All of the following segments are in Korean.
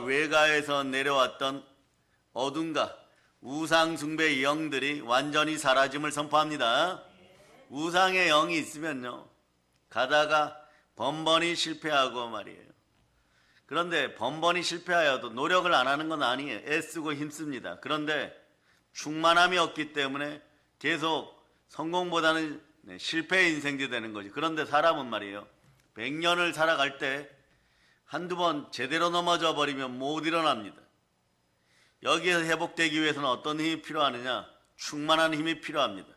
외가에서 내려왔던 어둠과 우상 숭배의 영들이 완전히 사라짐을 선포합니다. 우상의 영이 있으면요, 가다가 번번이 실패하고 말이에요. 그런데 번번이 실패하여도 노력을 안 하는 건 아니에요. 애쓰고 힘씁니다. 그런데 충만함이 없기 때문에 계속 성공보다는 실패의 인생이 되는 거지. 그런데 사람은 말이에요, 100년을 살아갈 때 한두 번 제대로 넘어져 버리면 못 일어납니다. 여기에서 회복되기 위해서는 어떤 힘이 필요하느냐? 충만한 힘이 필요합니다.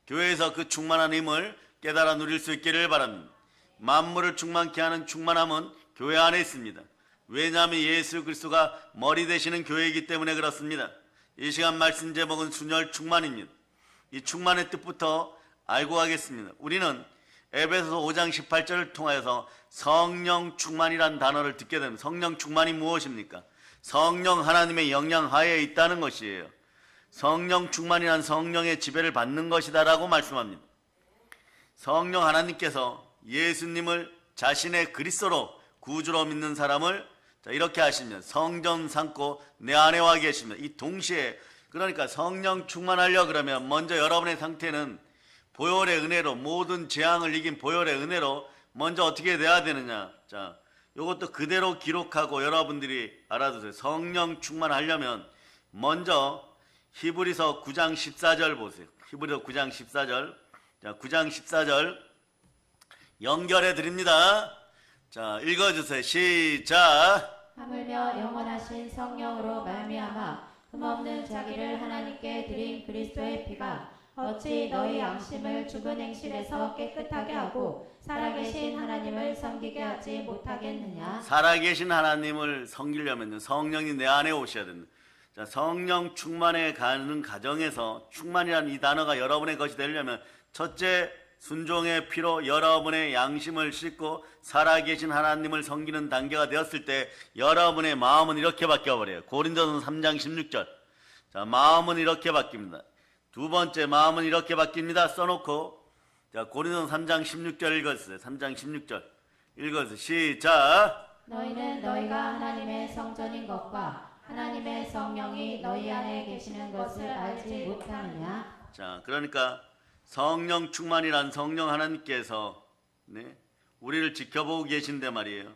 교회에서 그 충만한 힘을 깨달아 누릴 수 있기를 바랍니다. 만물을 충만케 하는 충만함은 교회 안에 있습니다. 왜냐하면 예수 그리스도가 머리 되시는 교회이기 때문에 그렇습니다. 이 시간 말씀 제목은 순혈 충만입니다. 이 충만의 뜻부터 알고 가겠습니다. 우리는 에베소서 5장 18절을 통하여서 성령 충만이란 단어를 듣게 됩니다. 성령 충만이 무엇입니까? 성령 하나님의 영향 하에 있다는 것이에요. 성령 충만이란 성령의 지배를 받는 것이다 라고 말씀합니다. 성령 하나님께서 예수님을 자신의 그리스도로 구주로 믿는 사람을 이렇게 하시면 성전 삼고 내 안에 와 계시면, 이 동시에, 그러니까 성령 충만하려 그러면 먼저 여러분의 상태는 보혈의 은혜로, 모든 재앙을 이긴 보혈의 은혜로 먼저 어떻게 돼야 되느냐. 자, 이것도 그대로 기록하고 여러분들이 알아두세요. 성령 충만하려면 먼저 히브리서 9장 14절 보세요. 히브리서 9장 14절. 자, 9장 14절 연결해 드립니다. 자, 읽어주세요. 시작. 하물며 영원하신 성령으로 말미암아 흠없는 자기를 하나님께 드린 그리스도의 피가 어찌 너희 양심을 죽은 행실에서 깨끗하게 하고 살아계신 하나님을 섬기게 하지 못하겠느냐. 살아계신 하나님을 섬기려면 성령이 내 안에 오셔야 됩니다. 자, 성령 충만에 가는 과정에서, 충만이라는 이 단어가 여러분의 것이 되려면 첫째, 순종의 피로 여러분의 양심을 씻고 살아계신 하나님을 섬기는 단계가 되었을 때 여러분의 마음은 이렇게 바뀌어버려요. 고린도서 3장 16절. 자, 마음은 이렇게 바뀝니다. 두 번째, 마음은 이렇게 바뀝니다. 써놓고, 자, 고린도서 3장 16절 읽었어요. 3장 16절 읽었어요. 시작. 너희는 너희가 하나님의 성전인 것과 하나님의 성령이 너희 안에 계시는 것을 알지 못하느냐. 자, 그러니까 성령 충만이란 성령 하나님께서 우리를 지켜보고 계신데 말이에요.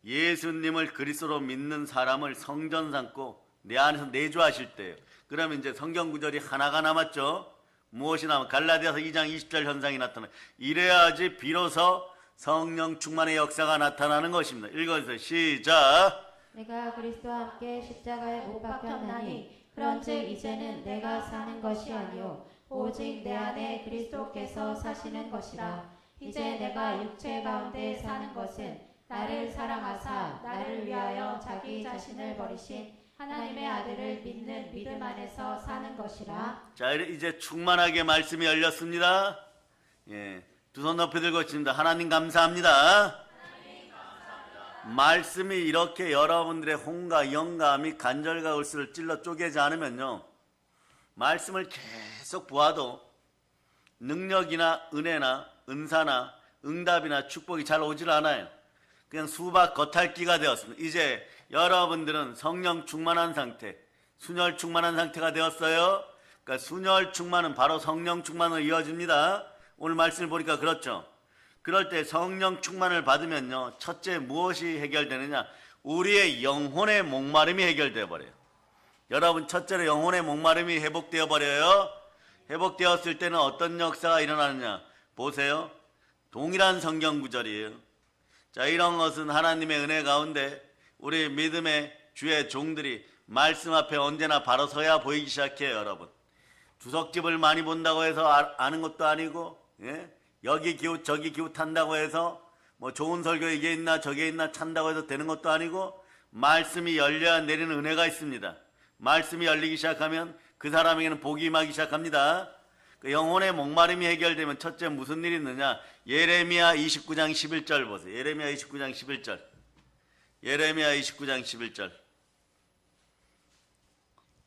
예수님을 그리스도로 믿는 사람을 성전 삼고 내 안에서 내주하실 때예요. 그러면 이제 성경 구절이 하나가 남았죠. 무엇이 남아? 갈라디아서 2장 20절 현상이 나타나. 이래야지 비로소 성령 충만의 역사가 나타나는 것입니다. 읽어주세요. 시작. 내가 그리스도와 함께 십자가에 못 박혔나니 그런즉 이제는 내가 사는 것이 아니요 오직 내 안에 그리스도께서 사시는 것이라. 이제 내가 육체 가운데 사는 것은 나를 사랑하사 나를 위하여 자기 자신을 버리신 하나님의 아들을 믿는 믿음 안에서 사는 것이라. 자, 이제 충만하게 말씀이 열렸습니다. 예, 두 손 높이 들고 있습니다. 하나님 감사합니다. 말씀이 이렇게 여러분들의 혼과 영감이 간절과 을수를 찔러 쪼개지 않으면요, 말씀을 계속 보아도 능력이나 은혜나 은사나 응답이나 축복이 잘 오질 않아요. 그냥 수박 겉핥기가 되었습니다. 이제 여러분들은 성령 충만한 상태, 순혈 충만한 상태가 되었어요. 그러니까 순혈 충만은 바로 성령 충만으로 이어집니다. 오늘 말씀을 보니까 그렇죠. 그럴 때 성령 충만을 받으면요, 첫째 무엇이 해결되느냐? 우리의 영혼의 목마름이 해결되어 버려요. 여러분, 첫째로 영혼의 목마름이 회복되어 버려요. 회복되었을 때는 어떤 역사가 일어나느냐? 보세요. 동일한 성경 구절이에요. 자, 이런 것은 하나님의 은혜 가운데 우리 믿음의 주의 종들이 말씀 앞에 언제나 바로 서야 보이기 시작해요. 여러분, 주석집을 많이 본다고 해서 아는 것도 아니고, 예? 여기 기웃 저기 기웃한다고 해서 뭐 좋은 설교 이게 있나 저게 있나 찬다고 해서 되는 것도 아니고, 말씀이 열려야 내리는 은혜가 있습니다. 말씀이 열리기 시작하면 그 사람에게는 복이 임하기 시작합니다. 그 영혼의 목마름이 해결되면 첫째 무슨 일이 있느냐? 예레미야 29장 11절 보세요. 예레미야 29장 11절. 예레미야 29장 11절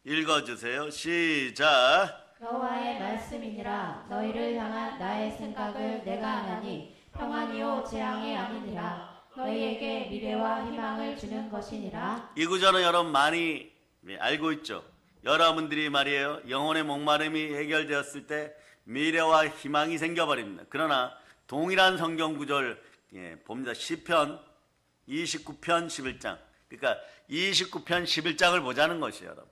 읽어주세요. 시작. 여호와의 말씀이니라. 너희를 향한 나의 생각을 내가 아나니 평안이요 재앙이 아니니라. 너희에게 미래와 희망을 주는 것이니라. 이 구절은 여러분 많이 알고 있죠. 여러분들이 말이에요, 영혼의 목마름이 해결되었을 때 미래와 희망이 생겨버립니다. 그러나 동일한 성경 구절 봅니다. 시편 29편 11장. 그러니까 29편 11장을 보자는 것이에요, 여러분.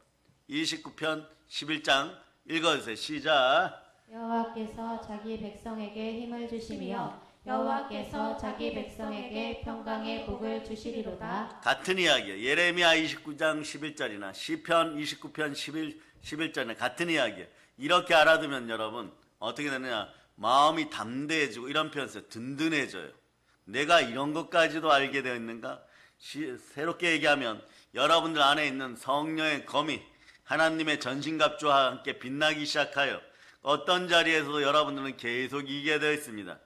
29편 11장 읽어주세요. 시작. 여호와께서 자기 백성에게 힘을 주시며 여호와께서 자기 백성에게 평강의 복을 주시리로다. 같은 이야기예요. 예레미야 29장 11절이나 시편 29편 11절이나 같은 이야기예요. 이렇게 알아두면 여러분 어떻게 되느냐, 마음이 담대해지고, 이런 표현 써요. 든든해져요. 내가 이런 것까지도 알게 되어 있는가? 새롭게 얘기하면 여러분들 안에 있는 성령의 검이 하나님의 전신갑주와 함께 빛나기 시작하여 어떤 자리에서도 여러분들은 계속 이기게 되어 있습니다.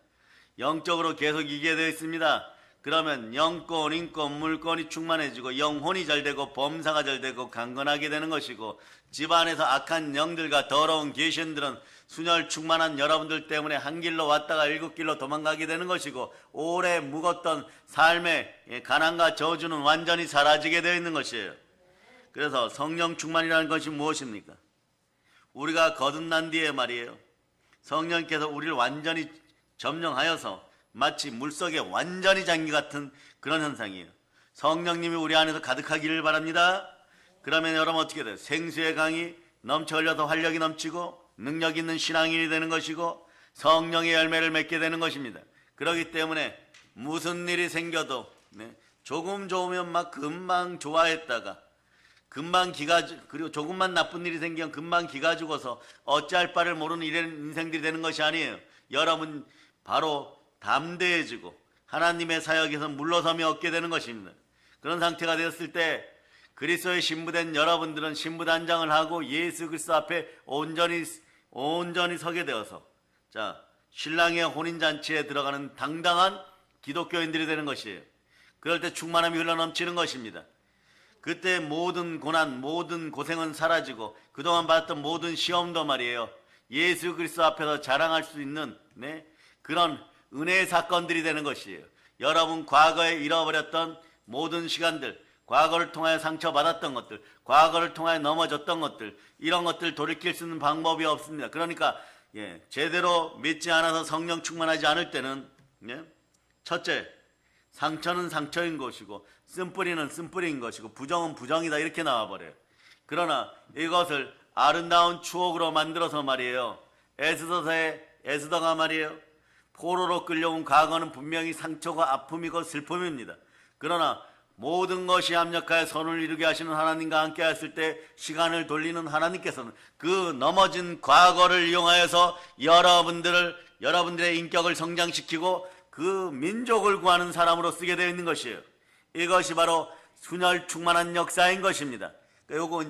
영적으로 계속 이기게 되어 있습니다. 그러면 영권, 인권, 물권이 충만해지고 영혼이 잘 되고 범사가 잘 되고 강건하게 되는 것이고, 집안에서 악한 영들과 더러운 귀신들은 순혈 충만한 여러분들 때문에 한 길로 왔다가 일곱 길로 도망가게 되는 것이고, 오래 묵었던 삶의 가난과 저주는 완전히 사라지게 되어 있는 것이에요. 그래서 성령 충만이라는 것이 무엇입니까? 우리가 거듭난 뒤에 말이에요, 성령께서 우리를 완전히 점령하여서 마치 물속에 완전히 잠기 같은 그런 현상이에요. 성령님이 우리 안에서 가득하기를 바랍니다. 그러면 여러분 어떻게 돼요? 생수의 강이 넘쳐 흘려서 활력이 넘치고 능력 있는 신앙인이 되는 것이고 성령의 열매를 맺게 되는 것입니다. 그렇기 때문에 무슨 일이 생겨도 조금 좋으면 막 금방 좋아했다가 금방 그리고 조금만 나쁜 일이 생기면 금방 기가 죽어서 어찌할 바를 모르는 이런 인생들이 되는 것이 아니에요. 여러분 바로 담대해지고 하나님의 사역에서 물러섬이 얻게 되는 것입니다. 그런 상태가 되었을 때 그리스도의 신부된 여러분들은 신부단장을 하고 예수 그리스도 앞에 온전히 서게 되어서 신랑의 혼인잔치에 들어가는 당당한 기독교인들이 되는 것이에요. 그럴 때 충만함이 흘러넘치는 것입니다. 그때 모든 고난, 모든 고생은 사라지고 그동안 받았던 모든 시험도 말이에요, 예수 그리스도 앞에서 자랑할 수 있는 그런 은혜의 사건들이 되는 것이에요. 여러분 과거에 잃어버렸던 모든 시간들, 과거를 통하여 상처받았던 것들, 과거를 통하여 넘어졌던 것들, 이런 것들 돌이킬 수 있는 방법이 없습니다. 그러니까 제대로 믿지 않아서 성령 충만하지 않을 때는 첫째, 상처는 상처인 것이고 쓴뿌리는 쓴뿌리인 것이고 부정은 부정이다, 이렇게 나와버려요. 그러나 이것을 아름다운 추억으로 만들어서 말이에요, 에스더가 말이에요, 포로로 끌려온 과거는 분명히 상처가 아픔이고 슬픔입니다. 그러나 모든 것이 합력하여 선을 이루게 하시는 하나님과 함께 했을 때 시간을 돌리는 하나님께서는 그 넘어진 과거를 이용하여서 여러분들의 인격을 성장시키고 그 민족을 구하는 사람으로 쓰게 되어 있는 것이에요. 이것이 바로 순혈 충만한 역사인 것입니다. 요거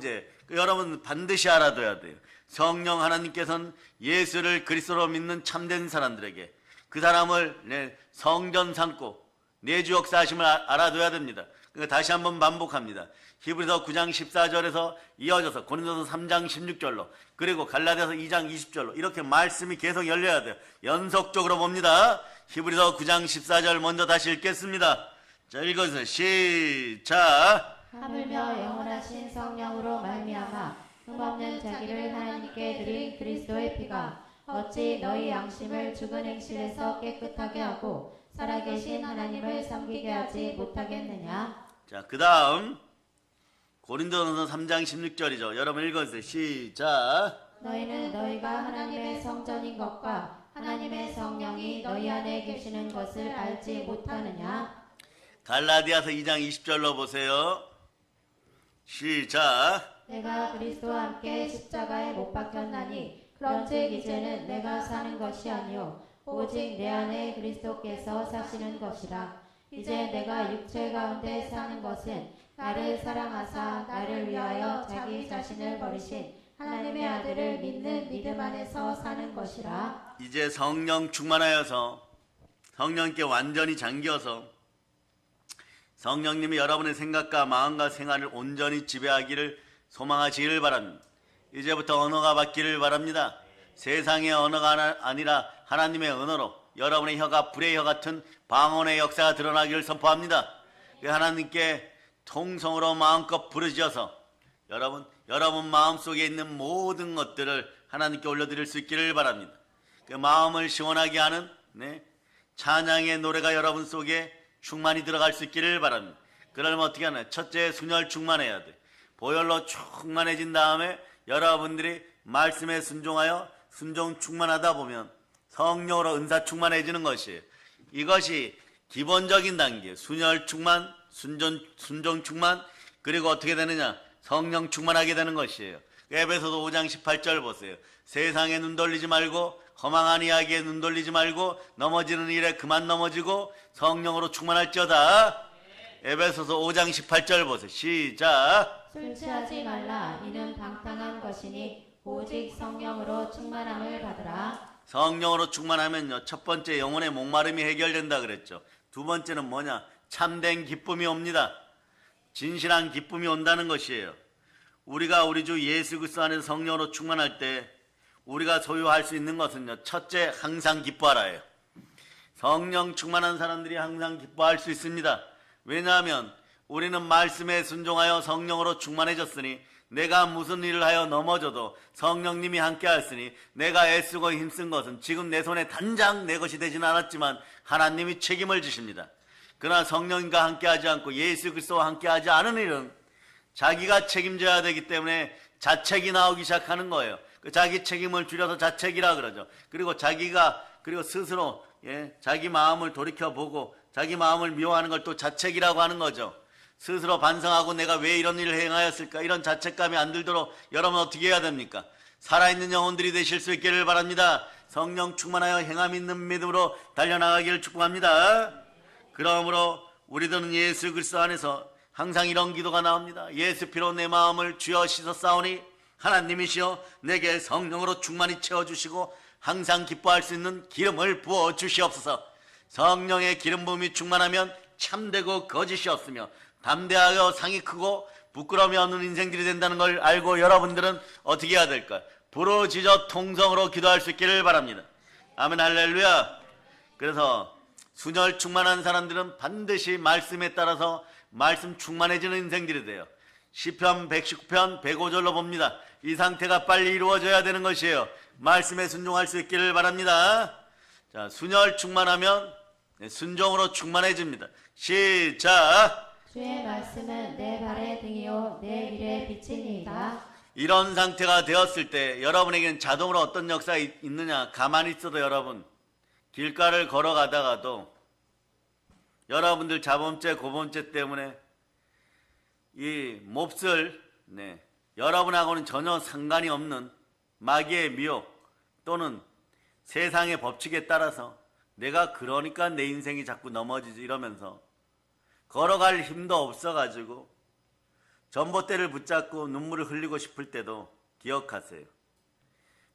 여러분 반드시 알아둬야 돼요. 성령 하나님께서는 예수를 그리스도로 믿는 참된 사람들에게 그 사람을 성전 삼고 내주 역사하심을 알아둬야 됩니다. 그러니까 다시 한번 반복합니다. 히브리서 9장 14절에서 이어져서 고린도서 3장 16절로 그리고 갈라디아서 2장 20절로 이렇게 말씀이 계속 열려야 돼요. 연속적으로 봅니다. 히브리서 9장 14절 먼저 다시 읽겠습니다. 자, 읽어주세요. 시작. 하물며 영원하신 성령으로 말미암아 흠없는 자기를 하나님께 드린 그리스도의 피가 어찌 너희 양심을 죽은 행실에서 깨끗하게 하고 살아계신 하나님을 섬기게 하지 못하겠느냐. 자, 그 다음 고린도전서 3장 16절이죠. 여러분 읽어주세요. 시작. 너희는 너희가 하나님의 성전인 것과 하나님의 성령이 너희 안에 계시는 것을 알지 못하느냐. 갈라디아서 2장 20절로 보세요. 시작. 내가 그리스도와 함께 십자가에 못 박혔나니 그런즉 이제는 내가 사는 것이 아니요 오직 내 안에 그리스도께서 사시는 것이라. 이제 내가 육체 가운데 사는 것은 나를 사랑하사 나를 위하여 자기 자신을 버리신 하나님의 아들을 믿는 믿음 안에서 사는 것이라. 이제 성령 충만하여서 성령께 완전히 잠겨서 성령님이 여러분의 생각과 마음과 생활을 온전히 지배하기를 소망하시기를 바랍니다. 이제부터 언어가 바뀌기를 바랍니다. 세상의 언어가 아니라 하나님의 언어로 여러분의 혀가 불의 혀 같은 방언의 역사가 드러나기를 선포합니다. 하나님께 통성으로 마음껏 부르짖어서 여러분 마음속에 있는 모든 것들을 하나님께 올려드릴 수 있기를 바랍니다. 그 마음을 시원하게 하는 찬양의 노래가 여러분 속에 충만히 들어갈 수 있기를 바랍니다. 그러려면 어떻게 하나? 첫째, 순혈 충만해야 돼. 보혈로 충만해진 다음에 여러분들이 말씀에 순종하여 순종 충만하다 보면 성령으로 은사 충만해지는 것이에요. 이것이 기본적인 단계. 순혈 충만, 순종 충만, 그리고 어떻게 되느냐? 성령 충만하게 되는 것이에요. 에베소서 5장 18절 보세요. 세상에 눈 돌리지 말고 허망한 이야기에 눈 돌리지 말고 넘어지는 일에 그만 넘어지고 성령으로 충만할지어다. 에베소서 5장 18절 보세요. 시작. 술 취하지 말라. 이는 방탕한 것이니 오직 성령으로 충만함을 받으라. 성령으로 충만하면요, 첫 번째 영혼의 목마름이 해결된다 그랬죠. 두 번째는 뭐냐? 참된 기쁨이 옵니다. 진실한 기쁨이 온다는 것이에요. 우리가 우리 주 예수 그리스도 안에서 성령으로 충만할 때 우리가 소유할 수 있는 것은요, 첫째, 항상 기뻐하라예요. 성령 충만한 사람들이 항상 기뻐할 수 있습니다. 왜냐하면 우리는 말씀에 순종하여 성령으로 충만해졌으니 내가 무슨 일을 하여 넘어져도 성령님이 함께 하였으니 내가 애쓰고 힘쓴 것은 지금 내 손에 단장 내 것이 되지는 않았지만 하나님이 책임을 지십니다. 그러나 성령님과 함께하지 않고 예수 그리스도와 함께하지 않은 일은 자기가 책임져야 되기 때문에 자책이 나오기 시작하는 거예요. 그 자기 책임을 줄여서 자책이라 그러죠. 그리고 그리고 스스로 자기 마음을 돌이켜보고 자기 마음을 미워하는 걸 또 자책이라고 하는 거죠. 스스로 반성하고 내가 왜 이런 일을 행하였을까, 이런 자책감이 안 들도록 여러분 어떻게 해야 됩니까? 살아있는 영혼들이 되실 수 있기를 바랍니다. 성령 충만하여 행함 있는 믿음으로 달려나가기를 축복합니다. 그러므로 우리들은 예수 그리스도 안에서 항상 이런 기도가 나옵니다. 예수 피로 내 마음을 주여 씻었사오니 하나님이시여 내게 성령으로 충만히 채워주시고 항상 기뻐할 수 있는 기름을 부어 주시옵소서. 성령의 기름 부음이 충만하면 참되고 거짓이 없으며 담대하여 상이 크고 부끄러움이 없는 인생들이 된다는 걸 알고 여러분들은 어떻게 해야 될까? 부르짖어 통성으로 기도할 수 있기를 바랍니다. 아멘, 할렐루야. 그래서 순혈 충만한 사람들은 반드시 말씀에 따라서 말씀 충만해지는 인생들이 돼요. 시편 119편 105절로 봅니다. 이 상태가 빨리 이루어져야 되는 것이에요. 말씀에 순종할 수 있기를 바랍니다. 자, 순혈 충만하면 순종으로 충만해집니다. 시작. 주의 말씀은 내 발의 등이요 내 길의 빛이니이다. 이런 상태가 되었을 때 여러분에게는 자동으로 어떤 역사가 있느냐? 가만히 있어도 여러분 길가를 걸어가다가도 여러분들 자범죄 고범죄 때문에 이 몹쓸 여러분하고는 전혀 상관이 없는 마귀의 미혹 또는 세상의 법칙에 따라서 내가 그러니까 내 인생이 자꾸 넘어지지 이러면서 걸어갈 힘도 없어가지고 전봇대를 붙잡고 눈물을 흘리고 싶을 때도 기억하세요.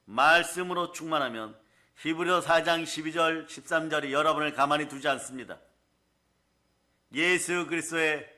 말씀으로 충만하면 히브리서 4장 12절 13절이 여러분을 가만히 두지 않습니다. 예수 그리스도의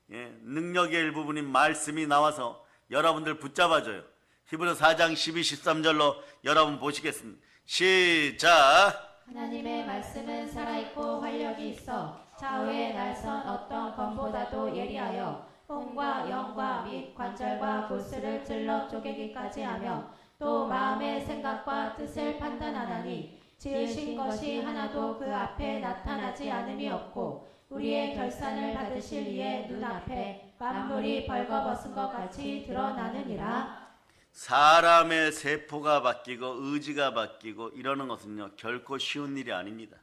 능력의 일부분인 말씀이 나와서 여러분들 붙잡아줘요. 히브리서 4장 12, 13절로 여러분 보시겠습니다. 시작. 하나님의 말씀은 살아있고 활력이 있어 좌우에 날선 어떤 검보다도 예리하여 혼과 영과 및 관절과 골수를 찔러 쪼개기까지 하며 또 마음의 생각과 뜻을 판단하나니 지으신 것이 하나도 그 앞에 나타나지 않음이 없고 우리의 결산을 받으실 이의 눈앞에 만물이 벌거벗은 것 같이 드러나느니라. 사람의 세포가 바뀌고 의지가 바뀌고 이러는 것은요 결코 쉬운 일이 아닙니다.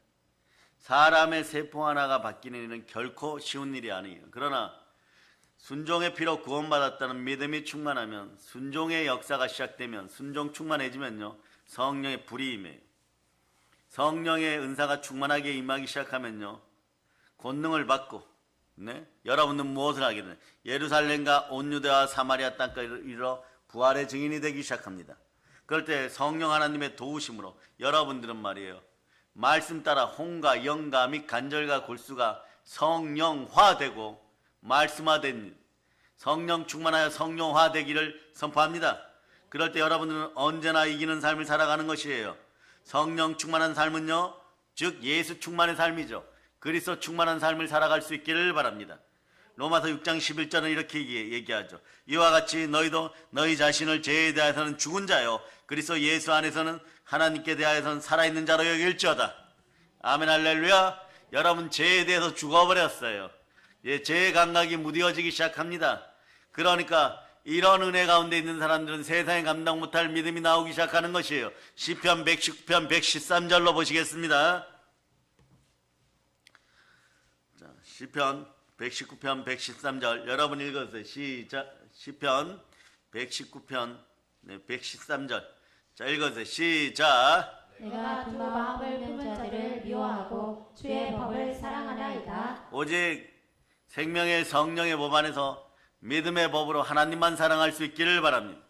사람의 세포 하나가 바뀌는 일은 결코 쉬운 일이 아니에요. 그러나 순종의 피로 구원받았다는 믿음이 충만하면 순종의 역사가 시작되면 순종 충만해지면요 성령의 불이 임해요. 성령의 은사가 충만하게 임하기 시작하면요 권능을 받고 여러분은 무엇을 하게 되냐? 예루살렘과 온 유대와 사마리아 땅까지 이르러 부활의 증인이 되기 시작합니다. 그럴 때 성령 하나님의 도우심으로 여러분들은 말이에요 말씀 따라 혼과 영과 및 관절과 골수가 성령화되고 말씀화된 성령 충만하여 성령화되기를 선포합니다. 그럴 때 여러분들은 언제나 이기는 삶을 살아가는 것이에요. 성령 충만한 삶은요 즉 예수 충만의 삶이죠. 그리스도 충만한 삶을 살아갈 수 있기를 바랍니다. 로마서 6장 11절은 이렇게 얘기하죠. 이와 같이 너희도 너희 자신을 죄에 대하여서는 죽은 자요 그리스도 예수 안에서는 하나님께 대하여서는 살아있는 자로 여길지어다. 아멘 할렐루야. 여러분 죄에 대해서 죽어버렸어요. 예, 죄의 감각이 무뎌지기 시작합니다. 그러니까 이런 은혜 가운데 있는 사람들은 세상에 감당 못할 믿음이 나오기 시작하는 것이에요. 시편 119편 113절로 보시겠습니다. 자, 시편 119편 113절 여러분 읽어주세요. 시작. 시편 119편 113절 자 읽어주세요. 시작. 내가 두 마음을 품은 자들을 미워하고 주의 법을 사랑하나이다. 오직 생명의 성령의 법 안에서 믿음의 법으로 하나님만 사랑할 수 있기를 바랍니다.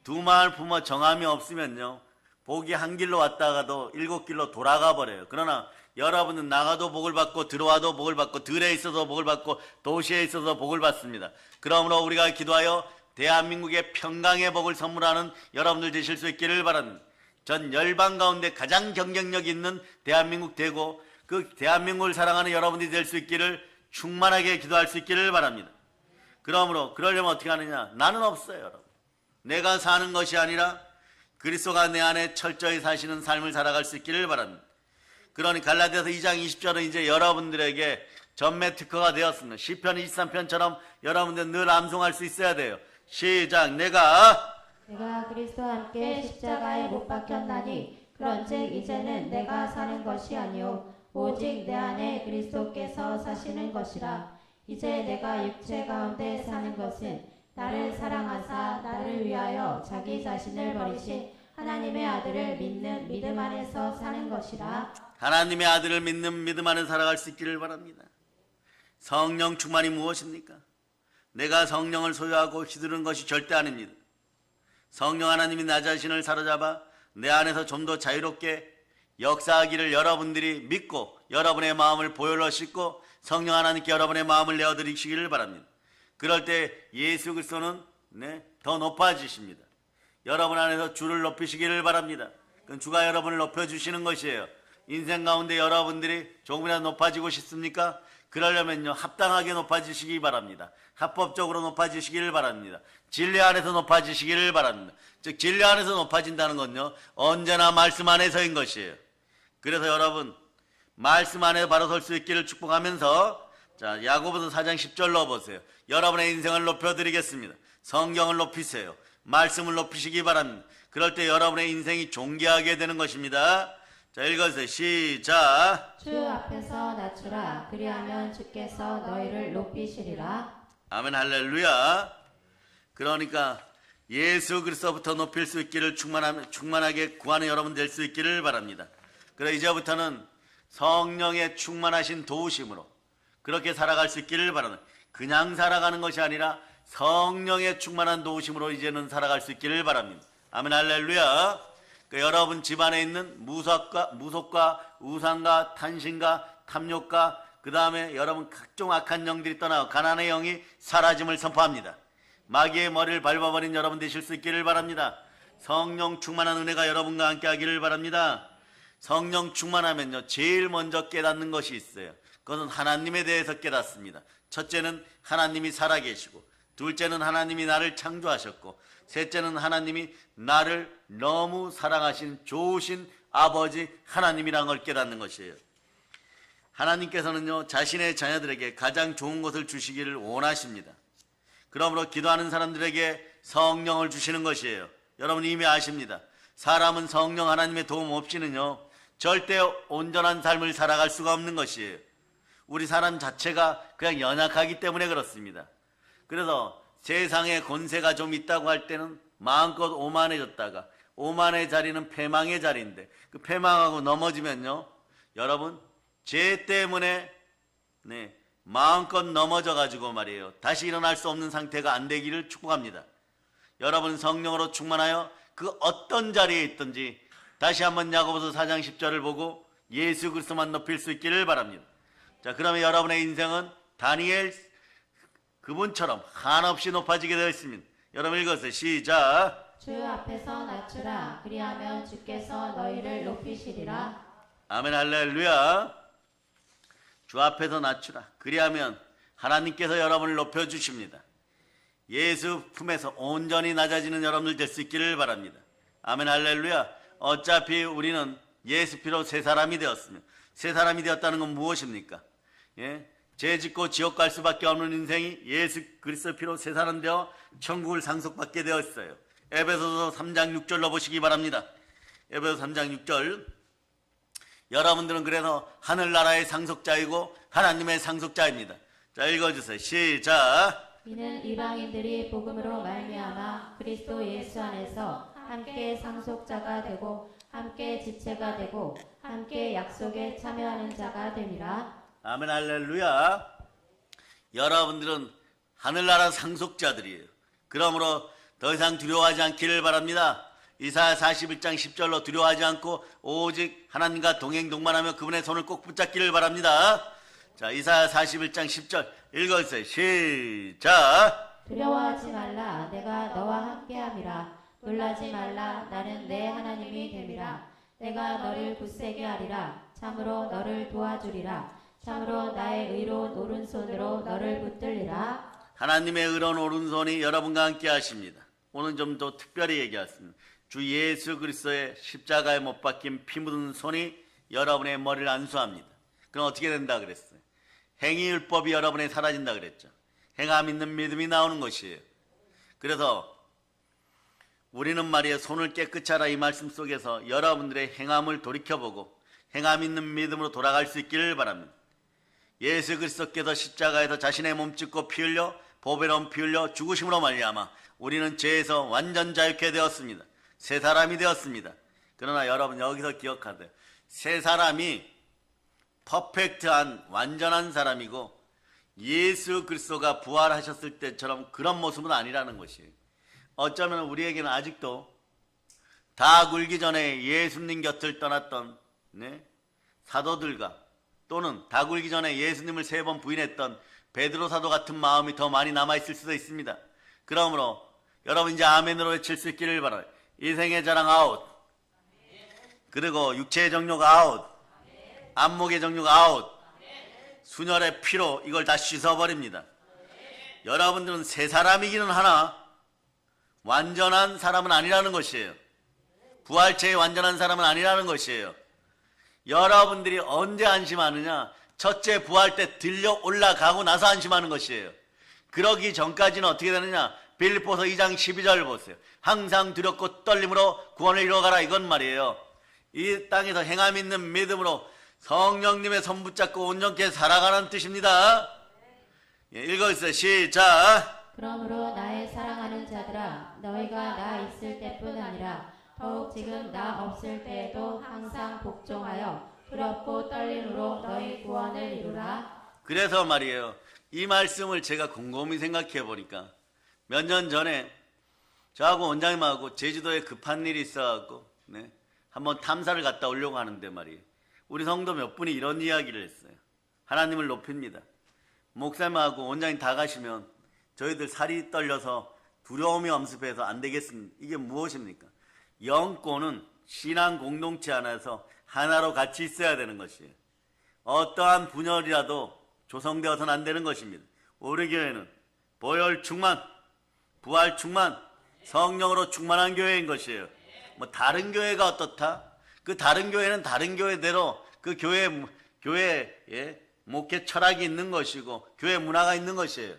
두 마음을 품어 정함이 없으면요 복이 한 길로 왔다가도 7길로 돌아가 버려요. 그러나 여러분은 나가도 복을 받고 들어와도 복을 받고 들에 있어서 복을 받고 도시에 있어서 복을 받습니다. 그러므로 우리가 기도하여 대한민국의 평강의 복을 선물하는 여러분들 되실 수 있기를 바랍니다. 전 열방 가운데 가장 경쟁력 있는 대한민국 되고 그 대한민국을 사랑하는 여러분들이 될 수 있기를 충만하게 기도할 수 있기를 바랍니다. 그러므로 그러려면 어떻게 하느냐? 나는 없어요, 여러분. 내가 사는 것이 아니라 그리스도가 내 안에 철저히 사시는 삶을 살아갈 수 있기를 바랍니다. 그러니 갈라디아서 2장 20절은 이제 여러분들에게 전매 특허가 되었습니다. 시편 23편처럼 여러분들 늘 암송할 수 있어야 돼요. 시작. 내가 그리스도와 함께 십자가에 못 박혔나니 그런즉 이제는 내가 사는 것이 아니요 오직 내 안에 그리스도께서 사시는 것이라. 이제 내가 육체 가운데 사는 것은 나를 사랑하사 나를 위하여 자기 자신을 버리신 하나님의 아들을 믿는 믿음 안에서 사는 것이라. 하나님의 아들을 믿는 믿음 안에 살아갈 수 있기를 바랍니다. 성령 충만이 무엇입니까? 내가 성령을 소유하고 휘두르는 것이 절대 아닙니다. 성령 하나님이 나 자신을 사로잡아 내 안에서 좀 더 자유롭게 역사하기를 여러분들이 믿고 여러분의 마음을 보혈로 씻고 성령 하나님께 여러분의 마음을 내어드리시기를 바랍니다. 그럴 때 예수 그리스도는 더 높아지십니다. 여러분 안에서 주를 높이시기를 바랍니다. 그건 주가 여러분을 높여주시는 것이에요. 인생 가운데 여러분들이 조금이라도 높아지고 싶습니까? 그러려면요 합당하게 높아지시기 바랍니다. 합법적으로 높아지시기를 바랍니다. 진리 안에서 높아지시기를 바랍니다. 즉 진리 안에서 높아진다는 건요 언제나 말씀 안에서인 것이에요. 그래서 여러분 말씀 안에 바로 설 수 있기를 축복하면서 자 야고보서 4장 10절로 보세요. 여러분의 인생을 높여드리겠습니다. 성경을 높이세요. 말씀을 높이시기 바랍니다. 그럴 때 여러분의 인생이 존귀하게 되는 것입니다. 자 읽어주세요. 시작. 주 앞에서 낮추라. 그리하면 주께서 너희를 높이시리라. 아멘 할렐루야. 그러니까 예수 그리스도부터 높일 수 있기를 충만하게 구하는 여러분 될 수 있기를 바랍니다. 그래 이제부터는 성령의 충만하신 도우심으로 그렇게 살아갈 수 있기를 바랍니다. 그냥 살아가는 것이 아니라 성령의 충만한 도우심으로 이제는 살아갈 수 있기를 바랍니다. 아멘 할렐루야. 여러분 집안에 있는 무속과 우상과 탄신과 탐욕과 그 다음에 여러분 각종 악한 영들이 떠나고 가난의 영이 사라짐을 선포합니다. 마귀의 머리를 밟아버린 여러분 되실 수 있기를 바랍니다. 성령 충만한 은혜가 여러분과 함께 하기를 바랍니다. 성령 충만하면요 제일 먼저 깨닫는 것이 있어요. 그것은 하나님에 대해서 깨닫습니다. 첫째는 하나님이 살아계시고, 둘째는 하나님이 나를 창조하셨고, 셋째는 하나님이 나를 너무 사랑하신 좋으신 아버지 하나님이라는 걸 깨닫는 것이에요. 하나님께서는요 자신의 자녀들에게 가장 좋은 것을 주시기를 원하십니다. 그러므로 기도하는 사람들에게 성령을 주시는 것이에요. 여러분 이미 아십니다. 사람은 성령 하나님의 도움 없이는요 절대 온전한 삶을 살아갈 수가 없는 것이에요. 우리 사람 자체가 그냥 연약하기 때문에 그렇습니다. 그래서 세상에 권세가 좀 있다고 할 때는 마음껏 오만해졌다가 오만의 자리는 패망의 자리인데 그 패망하고 넘어지면요 여러분 죄 때문에 마음껏 넘어져 가지고 말이에요 다시 일어날 수 없는 상태가 안 되기를 축복합니다. 여러분 성령으로 충만하여 그 어떤 자리에 있든지 다시 한번 야고보서 4장 10절을 보고 예수 그리스도만 높일 수 있기를 바랍니다. 자 그러면 여러분의 인생은 다니엘 그분처럼 한없이 높아지게 되어 있습니다. 여러분 읽었어요. 시작. 주 앞에서 낮추라. 그리하면 주께서 너희를 높이시리라. 아멘 할렐루야. 주 앞에서 낮추라. 그리하면 하나님께서 여러분을 높여주십니다. 예수 품에서 온전히 낮아지는 여러분들 될 수 있기를 바랍니다. 아멘 할렐루야. 어차피 우리는 예수 피로 새 사람이 되었으며, 새 사람이 되었다는 건 무엇입니까? 죄 짓고 지옥 갈 수밖에 없는 인생이 예수 그리스도 피로 새 사람 되어 천국을 상속받게 되었어요. 에베소서 3장 6절로 보시기 바랍니다. 에베소서 3장 6절. 여러분들은 그래서 하늘나라의 상속자이고 하나님의 상속자입니다. 자, 읽어주세요. 시작. 이는 이방인들이 복음으로 말미암아 그리스도 예수 안에서 함께 상속자가 되고 함께 지체가 되고 함께 약속에 참여하는 자가 됨이라. 아멘 할렐루야. 여러분들은 하늘나라 상속자들이에요. 그러므로 더 이상 두려워하지 않기를 바랍니다. 이사야 41장 10절로 두려워하지 않고 오직 하나님과 동행동반하며 그분의 손을 꼭 붙잡기를 바랍니다. 자, 이사야 41장 10절 읽어주세요. 시작. 두려워하지 말라. 내가 너와 함께함이라. 놀라지 말라. 나는 내 하나님이 됨이라. 내가 너를 굳세게 하리라. 참으로 너를 도와주리라. 참으로 나의 의로운 오른손으로 너를 붙들리라. 하나님의 의로운 오른손이 여러분과 함께 하십니다. 오늘 좀 더 특별히 얘기하겠습니다. 주 예수 그리스도의 십자가에 못 박힌 피 묻은 손이 여러분의 머리를 안수합니다. 그럼 어떻게 된다 그랬어요? 행위율법이 여러분에 사라진다 그랬죠. 행함 있는 믿음이 나오는 것이에요. 그래서 우리는 말이에요, 손을 깨끗이 하라 이 말씀 속에서 여러분들의 행함을 돌이켜보고 행함 있는 믿음으로 돌아갈 수 있기를 바랍니다. 예수 그리스도께서 십자가에서 자신의 몸 찢고 피 흘려 보배로운 피 흘려 죽으심으로 말미암아 우리는 죄에서 완전 자유케 되었습니다. 새 사람이 되었습니다. 그러나 여러분 여기서 기억하세요. 새 사람이 퍼펙트한 완전한 사람이고 예수 그리스도가 부활하셨을 때처럼 그런 모습은 아니라는 것이에요. 어쩌면 우리에게는 아직도 다 굴기 전에 예수님 곁을 떠났던 사도들과 또는 다 굴기 전에 예수님을 3번 부인했던 베드로 사도 같은 마음이 더 많이 남아있을 수도 있습니다. 그러므로 여러분 이제 아멘으로 외칠 수 있기를 바라요. 인생의 자랑 아웃, 그리고 육체의 정욕 아웃, 안목의 정욕 아웃, 순혈의 피로 이걸 다 씻어버립니다. 여러분들은 새 사람이기는 하나 완전한 사람은 아니라는 것이에요. 부활체의 완전한 사람은 아니라는 것이에요. 여러분들이 언제 안심하느냐? 첫째 부활 때 들려 올라가고 나서 안심하는 것이에요. 그러기 전까지는 어떻게 되느냐? 빌립보서 2장 12절 보세요. 항상 두렵고 떨림으로 구원을 이루어가라 이건 말이에요. 이 땅에서 행함 있는 믿음으로 성령님의 손 붙잡고 온전케 살아가는 뜻입니다. 읽어주세요. 시작. 그러므로 나의 사랑하는 자들아, 너희가 나 있을 때뿐 아니라 더욱 지금 나 없을 때에도 항상 복종하여 두렵고 떨림으로 너희 구원을 이루라. 그래서 말이에요, 이 말씀을 제가 곰곰이 생각해 보니까 몇 년 전에 저하고 원장님하고 제주도에 급한 일이 있어갖고 한번 탐사를 갔다 오려고 하는데 말이에요, 우리 성도 몇 분이 이런 이야기를 했어요. 하나님을 높입니다. 목사님하고 원장님 다 가시면 저희들 살이 떨려서 두려움이 엄습해서 안 되겠습니다. 이게 무엇입니까? 영권은 신앙 공동체 안에서 하나로 같이 있어야 되는 것이에요. 어떠한 분열이라도 조성되어서는 안 되는 것입니다. 우리 교회는 보혈 충만, 부활 충만, 성령으로 충만한 교회인 것이에요. 뭐 다른 교회가 어떻다? 그 다른 교회는 다른 교회대로 그 교회 목회 철학이 있는 것이고 교회 문화가 있는 것이에요.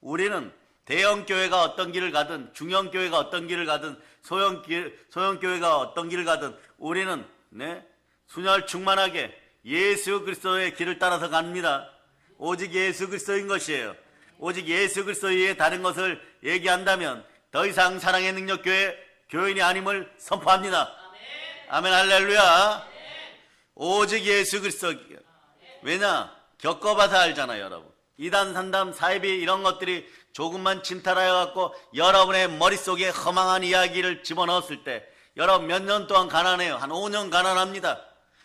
우리는 대형 교회가 어떤 길을 가든 중형 교회가 어떤 길을 가든 소형 교회가 어떤 길을 가든 우리는 순혈 충만하게 예수 그리스도의 길을 따라서 갑니다. 오직 예수 그리스도인 것이에요. 오직 예수 그리스도 외에 다른 것을 얘기한다면 더 이상 사랑의 능력 교인이 아님을 선포합니다. 아멘 할렐루야. 오직 예수 그리스도. 왜냐? 겪어봐서 알잖아요, 여러분. 이단 산담 사이비 이런 것들이 조금만 침탈하여 갖고 여러분의 머릿속에 허망한 이야기를 집어넣었을 때 여러분 몇 년 동안 가난해요. 한 5년 가난합니다.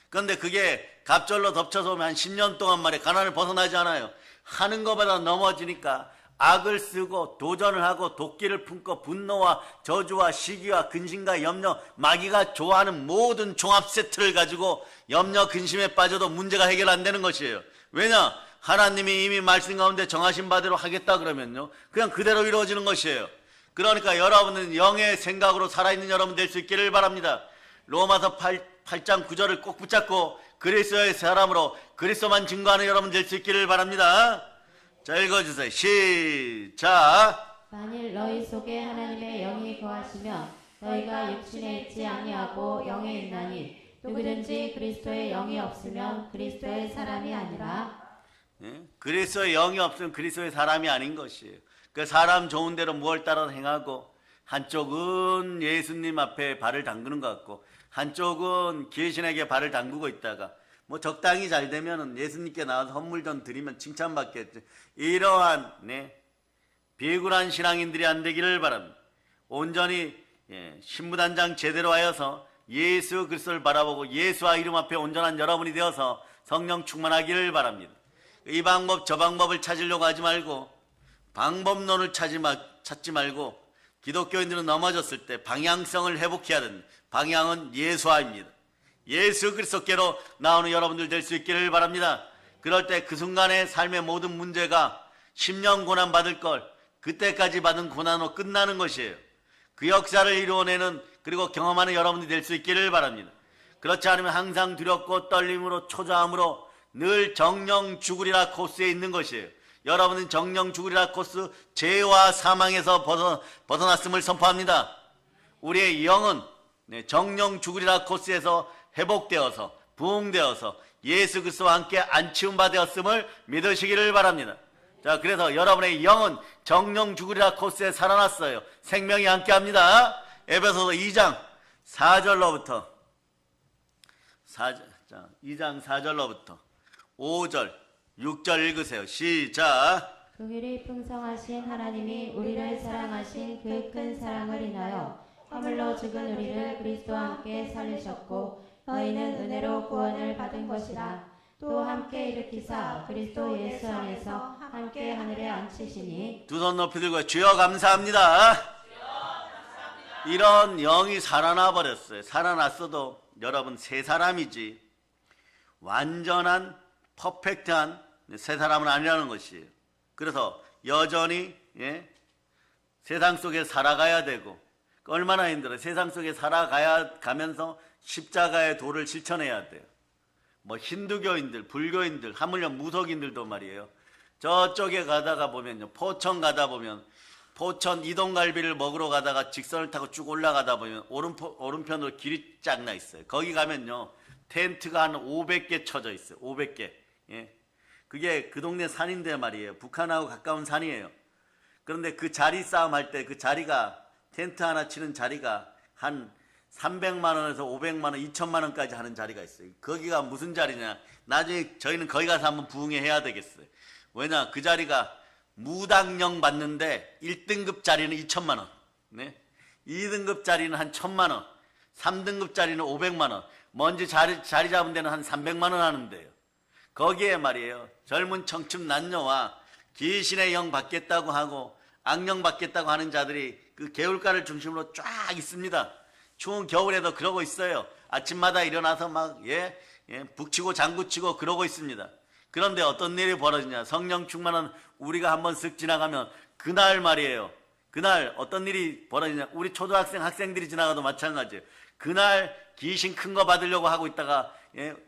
그런데 그게 갑절로 덮쳐서 오면 한 10년 동안 말이에요, 가난을 벗어나지 않아요. 하는 것보다 넘어지니까 악을 쓰고 도전을 하고 도끼를 품고 분노와 저주와 시기와 근심과 염려, 마귀가 좋아하는 모든 종합 세트를 가지고 염려 근심에 빠져도 문제가 해결 안 되는 것이에요. 왜냐? 하나님이 이미 말씀 가운데 정하신 바대로 하겠다 그러면요, 그냥 그대로 이루어지는 것이에요. 그러니까 여러분은 영의 생각으로 살아있는 여러분 될 수 있기를 바랍니다. 로마서 8장 9절을 꼭 붙잡고 그리스도의 사람으로 그리스도만 증거하는 여러분 될 수 있기를 바랍니다. 자, 읽어주세요. 시작. 만일 너희 속에 하나님의 영이 거하시면 너희가 육신에 있지 아니하고 영에 있나니 누구든지 그리스도의 영이 없으면 그리스도의 사람이 아니라. 예? 그리스도의 영이 없으면 그리스도의 사람이 아닌 것이에요. 그 사람 좋은 대로 무엇을 따라 행하고 한쪽은 예수님 앞에 발을 담그는 것 같고 한쪽은 귀신에게 발을 담그고 있다가 뭐 적당히 잘 되면은 예수님께 나와서 헌물 좀 드리면 칭찬받겠지. 이러한 비굴한 신앙인들이 안 되기를 바랍니다. 온전히 신부단장 제대로 하여서 예수 그리스도를 바라보고 예수와 이름 앞에 온전한 여러분이 되어서 성령 충만하기를 바랍니다. 이 방법 저 방법을 찾으려고 하지 말고 방법론을 찾지 말고 기독교인들은 넘어졌을 때 방향성을 회복해야 됩니다. 방향은 예수화입니다. 예수 그리스도께로 나오는 여러분들 될 수 있기를 바랍니다. 그럴 때 그 순간의 삶의 모든 문제가 10년 고난 받을 걸 그때까지 받은 고난으로 끝나는 것이에요. 그 역사를 이루어내는 그리고 경험하는 여러분들이 될 수 있기를 바랍니다. 그렇지 않으면 항상 두렵고 떨림으로 초조함으로 늘 정령 죽으리라 코스에 있는 것이에요. 여러분은 정령 죽으리라 코스, 죄와 사망에서 벗어났음을 선포합니다. 우리의 영은 정령 죽으리라 코스에서 회복되어서 부흥되어서 예수 그리스도와 함께 안치움바 되었음을 믿으시기를 바랍니다. 자, 그래서 여러분의 영은 정령 죽으리라 코스에 살아났어요. 생명이 함께합니다. 에베소서 2장 4절로부터 2장 4절로부터 5절 6절 읽으세요. 시작. 긍휼이 풍성하신 하나님이 우리를 사랑하신 그 큰 사랑을 인하여 허물로 죽은 우리를 그리스도와 함께 살리셨고 너희는 은혜로 구원을 받은 것이라. 또 함께 일으키사 그리스도 예수 안에서 함께 하늘에 앉히시니. 두 손 높이 들고 주여 감사합니다. 이런 영이 살아나 버렸어요. 살아났어도 여러분 새 사람이지 완전한 퍼펙트한 새 사람은 아니라는 것이에요. 그래서 여전히 세상 속에 살아가야 되고 얼마나 힘들어요. 세상 속에 가면서 십자가의 도를 실천해야 돼요. 뭐 힌두교인들, 불교인들, 하물며 무속인들도 말이에요. 저쪽에 가다가 보면요, 포천 가다 보면 포천 이동갈비를 먹으러 가다가 직선을 타고 쭉 올라가다 보면 오른편으로 길이 쫙 나 있어요. 거기 가면요 텐트가 한 500개 쳐져 있어요. 500개. 그게 그 동네 산인데 말이에요. 북한하고 가까운 산이에요. 그런데 그 자리 싸움 할 때 그 자리가 텐트 하나 치는 자리가 한 300만 원에서 500만 원, 2천만 원까지 하는 자리가 있어요. 거기가 무슨 자리냐? 나중에 저희는 거기 가서 한번 부흥해야 되겠어요. 왜냐? 그 자리가 무당령 받는데 1등급 자리는 2천만 원, 2등급 자리는 한 1,000만 원, 3등급 자리는 500만 원, 먼저 자리 잡은 데는 한 300만 원 하는데요. 거기에 말이에요, 젊은 청춘 남녀와 귀신의 영 받겠다고 하고 악령 받겠다고 하는 자들이 그 개울가를 중심으로 쫙 있습니다. 추운 겨울에도 그러고 있어요. 아침마다 일어나서 막 북치고 장구치고 그러고 있습니다. 그런데 어떤 일이 벌어지냐? 성령 충만한 우리가 한번 쓱 지나가면 그날 말이에요. 그날 어떤 일이 벌어지냐? 우리 초등학생 학생들이 지나가도 마찬가지예요. 그날 귀신 큰 거 받으려고 하고 있다가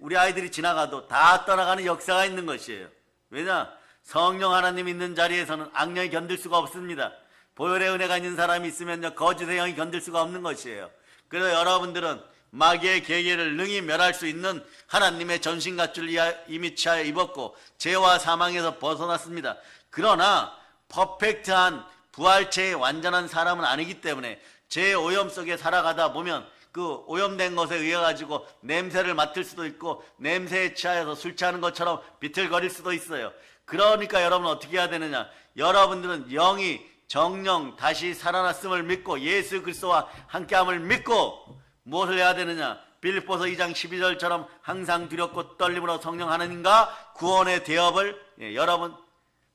우리 아이들이 지나가도 다 떠나가는 역사가 있는 것이에요. 왜냐? 성령 하나님 있는 자리에서는 악령이 견딜 수가 없습니다. 보혈의 은혜가 있는 사람이 있으면요 거짓의 영이 견딜 수가 없는 것이에요. 그래서 여러분들은 마귀의 계계를 능히 멸할 수 있는 하나님의 전신갑주를 이미 취하여 입었고 죄와 사망에서 벗어났습니다. 그러나 퍼펙트한 부활체의 완전한 사람은 아니기 때문에 죄의 오염 속에 살아가다 보면 그 오염된 것에 의해 가지고 냄새를 맡을 수도 있고 냄새에 취하여서 술 취하는 것처럼 비틀거릴 수도 있어요. 그러니까 여러분은 어떻게 해야 되느냐? 여러분들은 영이 정령 다시 살아났음을 믿고 예수 그리스도와 함께함을 믿고 무엇을 해야 되느냐? 빌립보서 2장 12절처럼 항상 두렵고 떨림으로 성령 하나님과 구원의 대업을 여러분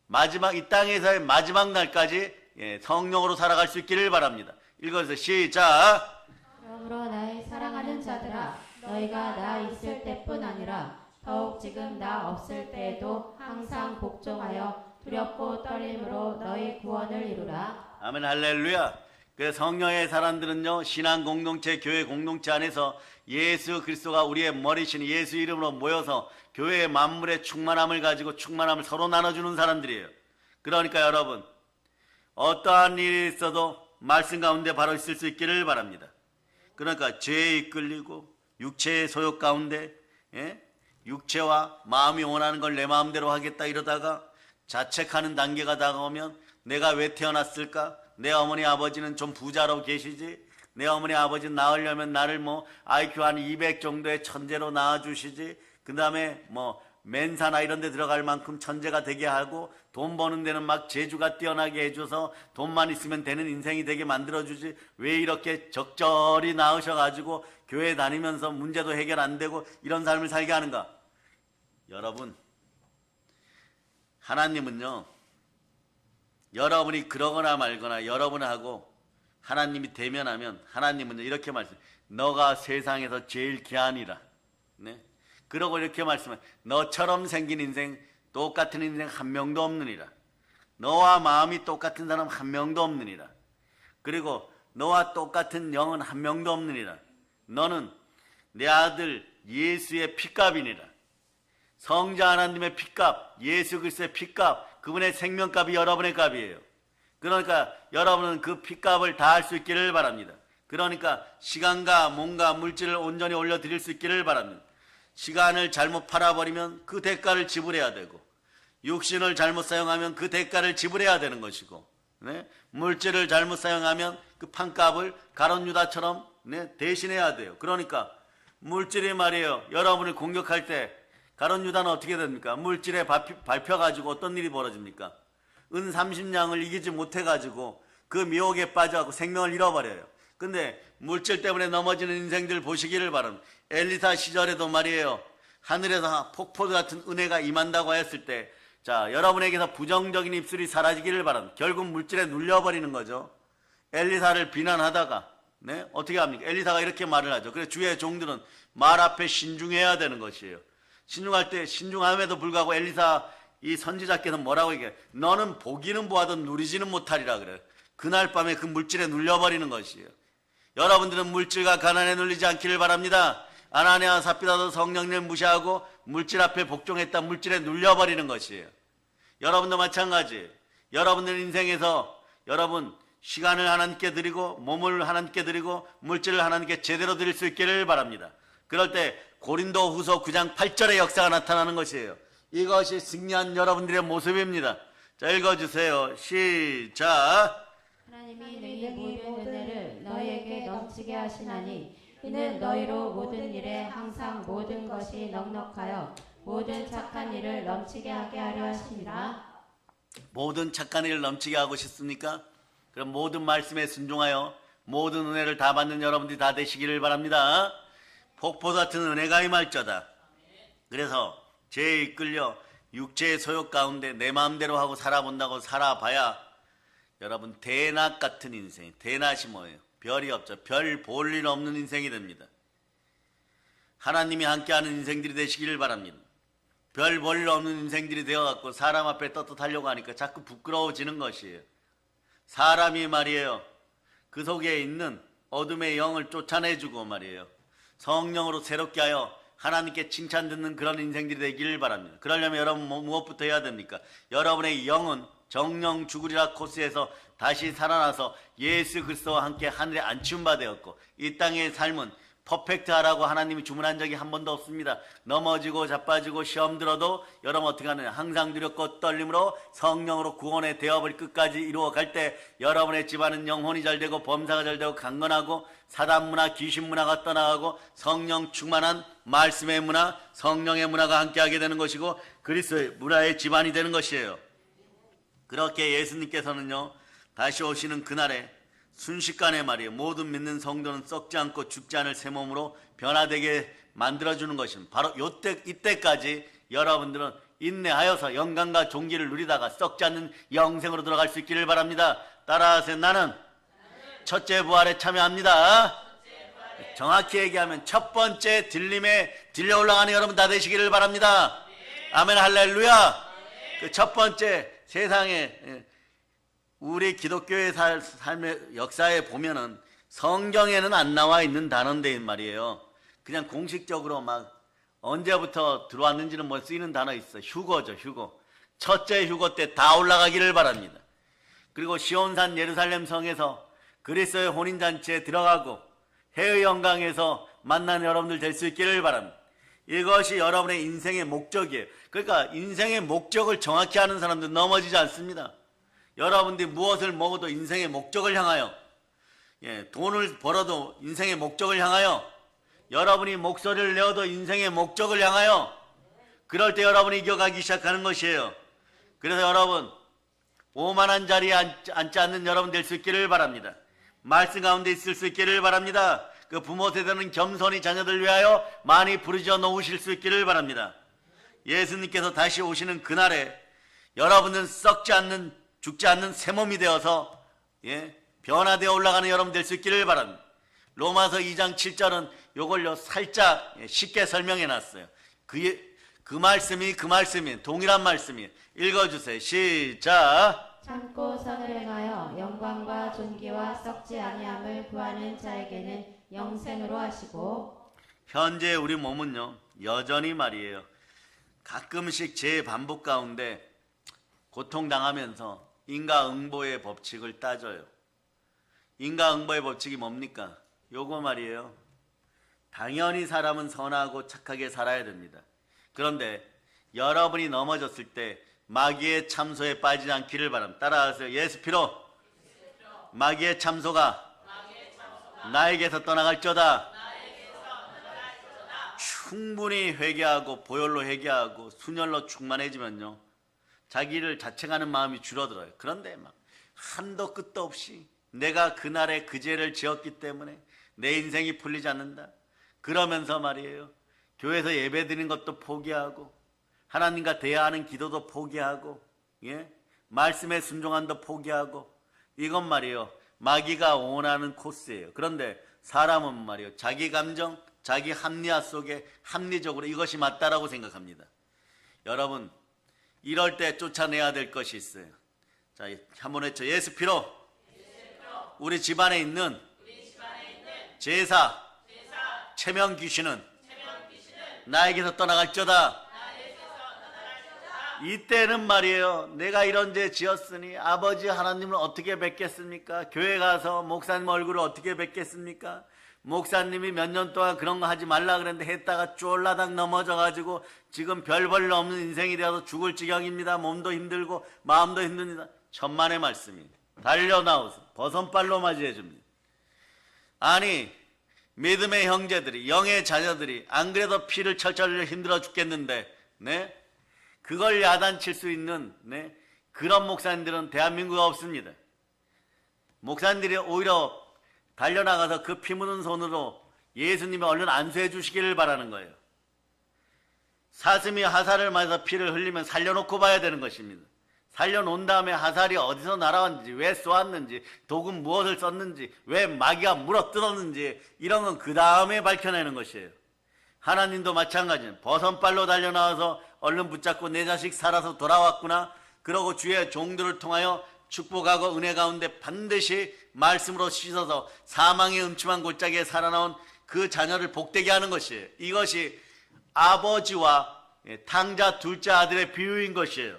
이 땅에서의 마지막 날까지 성령으로 살아갈 수 있기를 바랍니다. 읽어주세요. 시작. 그러므로 나의 사랑하는 자들아, 너희가 나 있을 때뿐 아니라 더욱 지금 나 없을 때에도 항상 복종하여 두렵고 떨림으로 너희 구원을 이루라. 아멘. 할렐루야. 그래서 성령의 사람들은요, 신앙 공동체, 교회 공동체 안에서 예수 그리스도가 우리의 머리신 예수 이름으로 모여서 교회의 만물의 충만함을 가지고 충만함을 서로 나눠주는 사람들이에요. 그러니까 여러분, 어떠한 일이 있어도 말씀 가운데 바로 있을 수 있기를 바랍니다. 그러니까 죄에 이끌리고 육체의 소욕 가운데 육체와 마음이 원하는 걸 내 마음대로 하겠다 이러다가 자책하는 단계가 다가오면 내가 왜 태어났을까? 내 어머니 아버지는 좀 부자로 계시지? 내 어머니 아버지는 낳으려면 나를 IQ 한 200 정도의 천재로 낳아주시지? 그 다음에 맨사나 이런 데 들어갈 만큼 천재가 되게 하고 돈 버는 데는 막 재주가 뛰어나게 해줘서 돈만 있으면 되는 인생이 되게 만들어주지, 왜 이렇게 적절히 낳으셔가지고 교회 다니면서 문제도 해결 안 되고 이런 삶을 살게 하는가? 여러분, 하나님은요, 여러분이 그러거나 말거나 여러분하고 하나님이 대면하면 하나님은 이렇게 말씀해요. 너가 세상에서 제일 귀하니라. 네? 그러고 이렇게 말씀해요. 너처럼 생긴 인생, 똑같은 인생 한 명도 없느니라. 너와 마음이 똑같은 사람 한 명도 없느니라. 그리고 너와 똑같은 영은 한 명도 없느니라. 너는 내 아들 예수의 피값이니라. 성자 하나님의 피값, 예수 그리스도의 피값, 그분의 생명값이 여러분의 값이에요. 그러니까 여러분은 그 피값을 다할 수 있기를 바랍니다. 그러니까 시간과 몸과 물질을 온전히 올려드릴 수 있기를 바랍니다. 시간을 잘못 팔아버리면 그 대가를 지불해야 되고, 육신을 잘못 사용하면 그 대가를 지불해야 되는 것이고, 물질을 잘못 사용하면 그 판값을 가룟 유다처럼 대신해야 돼요. 그러니까 물질이 말이에요, 여러분을 공격할 때 가룟 유다는 어떻게 됩니까? 물질에 밟혀가지고 어떤 일이 벌어집니까? 은 30냥을 이기지 못해가지고 그 미혹에 빠져가지고 생명을 잃어버려요. 근데 물질 때문에 넘어지는 인생들 보시기를 바랍니다. 엘리사 시절에도 말이에요, 하늘에서 폭포 같은 은혜가 임한다고 했을 때, 자, 여러분에게서 부정적인 입술이 사라지기를 바랍니다. 결국 물질에 눌려버리는 거죠. 엘리사를 비난하다가 어떻게 합니까? 엘리사가 이렇게 말을 하죠. 그래서 주의 종들은 말 앞에 신중해야 되는 것이에요. 신중할 때 신중함에도 불구하고 엘리사 이 선지자께서 뭐라고 얘기해요? 너는 보기는 보아도 누리지는 못하리라 그래요. 그날 밤에 그 물질에 눌려버리는 것이에요. 여러분들은 물질과 가난에 눌리지 않기를 바랍니다. 아나니아와 삽비라도 성령님을 무시하고 물질 앞에 복종했다 물질에 눌려버리는 것이에요. 여러분도 마찬가지. 여러분들 인생에서 여러분 시간을 하나님께 드리고 몸을 하나님께 드리고 물질을 하나님께 제대로 드릴 수 있기를 바랍니다. 그럴 때 고린도 후서 9장 8절의 역사가 나타나는 것이에요. 이것이 승리한 여러분들의 모습입니다. 자, 읽어주세요. 시작. 하나님이 너희 모든 은혜를 너희에게 넘치게 하시나니 이는 너희로 모든 일에 항상 모든 것이 넉넉하여 모든 착한 일을 넘치게 하게 하려 하심이라. 모든 착한 일을 넘치게 하고 싶습니까? 그럼 모든 말씀에 순종하여 모든 은혜를 다 받는 여러분들이 다 되시기를 바랍니다. 폭포 같은 은혜가 임할저다. 그래서 죄에 이끌려 육체의 소욕 가운데 내 마음대로 하고 살아본다고 살아봐야 여러분 대낮 같은 인생, 대낮이 뭐예요? 별이 없죠. 별 볼 일 없는 인생이 됩니다. 하나님이 함께하는 인생들이 되시기를 바랍니다. 별 볼 일 없는 인생들이 되어갖고 사람 앞에 떳떳하려고 하니까 자꾸 부끄러워지는 것이에요. 사람이 말이에요, 그 속에 있는 어둠의 영을 쫓아내주고 말이에요, 성령으로 새롭게 하여 하나님께 칭찬 듣는 그런 인생들이 되기를 바랍니다. 그러려면 여러분 무엇부터 해야 됩니까? 여러분의 영은 정령 죽으리라 코스에서 다시 살아나서 예수 그리스도와 함께 하늘에 안치운 바 되었고, 이 땅의 삶은 퍼펙트하라고 하나님이 주문한 적이 한 번도 없습니다. 넘어지고 자빠지고 시험 들어도 여러분 어떻게 하느냐? 항상 두렵고 떨림으로 성령으로 구원의 대업을 끝까지 이루어 갈 때 여러분의 집안은 영혼이 잘 되고 범사가 잘 되고 강건하고 사단 문화, 귀신 문화가 떠나가고 성령 충만한 말씀의 문화, 성령의 문화가 함께하게 되는 것이고 그리스도의 문화의 집안이 되는 것이에요. 그렇게 예수님께서는요, 다시 오시는 그날에 순식간에 말이에요, 모든 믿는 성도는 썩지 않고 죽지 않을 새 몸으로 변화되게 만들어주는 것입니다. 바로 이때까지 여러분들은 인내하여서 영광과 존귀를 누리다가 썩지 않는 영생으로 들어갈 수 있기를 바랍니다. 따라하세요. 나는 첫째 부활에 참여합니다. 정확히 얘기하면 첫 번째 들림에 들려 올라가는 여러분 다 되시기를 바랍니다. 아멘 할렐루야. 그 첫 번째 세상에 우리 기독교의 삶의 역사에 보면은 성경에는 안 나와 있는 단어인데 말이에요. 그냥 공식적으로 막 언제부터 들어왔는지는 뭐 쓰이는 단어 있어. 휴거죠, 휴거. 첫째 휴거 때 다 올라가기를 바랍니다. 그리고 시온산 예루살렘 성에서 그리스도의 혼인잔치에 들어가고 해의 영광에서 만나는 여러분들 될 수 있기를 바랍니다. 이것이 여러분의 인생의 목적이에요. 그러니까 인생의 목적을 정확히 아는 사람들은 넘어지지 않습니다. 여러분들이 무엇을 먹어도 인생의 목적을 향하여, 돈을 벌어도 인생의 목적을 향하여, 여러분이 목소리를 내어도 인생의 목적을 향하여, 그럴 때 여러분이 이겨가기 시작하는 것이에요. 그래서 여러분 오만한 자리에 앉지 않는 여러분 될 수 있기를 바랍니다. 말씀 가운데 있을 수 있기를 바랍니다. 그 부모 세대는 겸손히 자녀들 위하여 많이 부르짖어 놓으실 수 있기를 바랍니다. 예수님께서 다시 오시는 그날에 여러분은 썩지 않는, 죽지 않는 새 몸이 되어서 변화되어 올라가는 여러분 될 수 있기를 바랍니다. 로마서 2장 7절은 요걸요 살짝 쉽게 설명해 놨어요. 그 말씀이 동일한 말씀이에요. 읽어주세요. 시작. 참고 선을 행하여 영광과 존귀와 썩지 아니함을 구하는 자에게는 영생으로 하시고. 현재 우리 몸은요 여전히 말이에요 가끔씩 재반복 가운데 고통당하면서 인과응보의 법칙을 따져요. 인과응보의 법칙이 뭡니까? 요거 말이에요. 당연히 사람은 선하고 착하게 살아야 됩니다. 그런데 여러분이 넘어졌을 때 마귀의 참소에 빠지지 않기를 바랍니다. 따라하세요. 예수 피로 마귀의 참소가 나에게서 떠나갈저다. 충분히 회개하고 보혈로 회개하고 순혈로 충만해지면요 자기를 자책하는 마음이 줄어들어요. 그런데 막 한도 끝도 없이 내가 그날에 그 죄를 지었기 때문에 내 인생이 풀리지 않는다. 그러면서 말이에요 교회에서 예배드리는 것도 포기하고 하나님과 대화하는 기도도 포기하고 말씀에 순종함도 포기하고, 이건 말이에요 마귀가 원하는 코스예요. 그런데 사람은 말이에요 자기 감정, 자기 합리화 속에 합리적으로 이것이 맞다라고 생각합니다. 여러분 이럴 때 쫓아내야 될 것이 있어요. 자, 한번 외쳐. 예수 피로 우리 집안에 있는 제사 체면 귀신은 나에게서 떠나갈저다. 이때는 말이에요 내가 이런 죄 지었으니 아버지 하나님을 어떻게 뵙겠습니까? 교회 가서 목사님 얼굴을 어떻게 뵙겠습니까? 목사님이 몇 년 동안 그런 거 하지 말라 그랬는데 했다가 쫄라당 넘어져가지고 지금 별 볼 일 없는 인생이 되어서 죽을 지경입니다. 몸도 힘들고 마음도 힘듭니다. 천만의 말씀이 달려나오서 버선발로 맞이해 줍니다. 아니 믿음의 형제들이, 영의 자녀들이 안 그래도 피를 철철 흘려 힘들어 죽겠는데 그걸 야단칠 수 있는 그런 목사님들은 대한민국에 없습니다. 목사님들이 오히려 달려나가서 그 피 묻은 손으로 예수님이 얼른 안수해 주시기를 바라는 거예요. 사슴이 하살을 맞아서 피를 흘리면 살려놓고 봐야 되는 것입니다. 살려놓은 다음에 하살이 어디서 날아왔는지, 왜 쏘았는지, 독은 무엇을 썼는지, 왜 마귀가 물어뜯었는지 이런 건 그 다음에 밝혀내는 것이에요. 하나님도 마찬가지예요. 버선발로 달려나와서 얼른 붙잡고 내 자식 살아서 돌아왔구나. 그러고 주의 종들을 통하여 축복하고 은혜 가운데 반드시 말씀으로 씻어서 사망의 음침한 골짜기에 살아나온 그 자녀를 복되게 하는 것이에요. 이것이 아버지와 탕자 둘째 아들의 비유인 것이에요.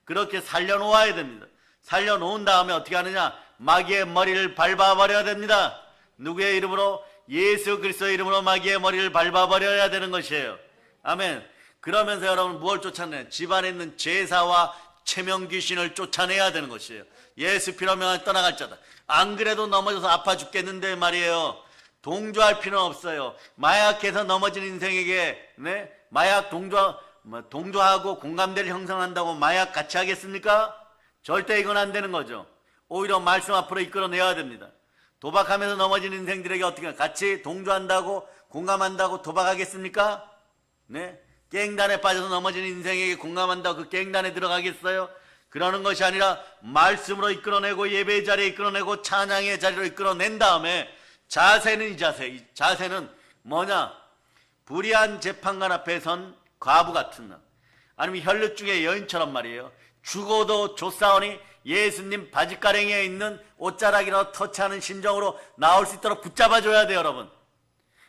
그렇게 살려놓아야 됩니다. 살려놓은 다음에 어떻게 하느냐? 마귀의 머리를 밟아버려야 됩니다. 누구의 이름으로? 예수 그리스도의 이름으로 마귀의 머리를 밟아버려야 되는 것이에요. 아멘. 그러면서 여러분 무엇을 쫓아내요? 집안에 있는 제사와 체면 귀신을 쫓아내야 되는 것이에요. 예수 피로 명하여 떠나갈 자다. 안 그래도 넘어져서 아파 죽겠는데 말이에요. 동조할 필요는 없어요. 마약해서 넘어진 인생에게 마약 동조하고 공감대를 형성한다고 마약 같이 하겠습니까? 절대 이건 안 되는 거죠. 오히려 말씀 앞으로 이끌어내야 됩니다. 도박하면서 넘어진 인생들에게 어떻게 같이 동조한다고 공감한다고 도박하겠습니까? 깽단에 빠져서 넘어진 인생에게 공감한다고 그 깽단에 들어가겠어요? 그러는 것이 아니라 말씀으로 이끌어내고 예배의 자리에 이끌어내고 찬양의 자리로 이끌어낸 다음에 자세는 이 자세는 뭐냐? 불의한 재판관 앞에 선 과부 같은 날, 아니면 혈루증의 여인처럼 말이에요. 죽어도 좋사오니 예수님 바짓가랭이에 있는 옷자락이라도 터치하는 심정으로 나올 수 있도록 붙잡아줘야 돼요, 여러분.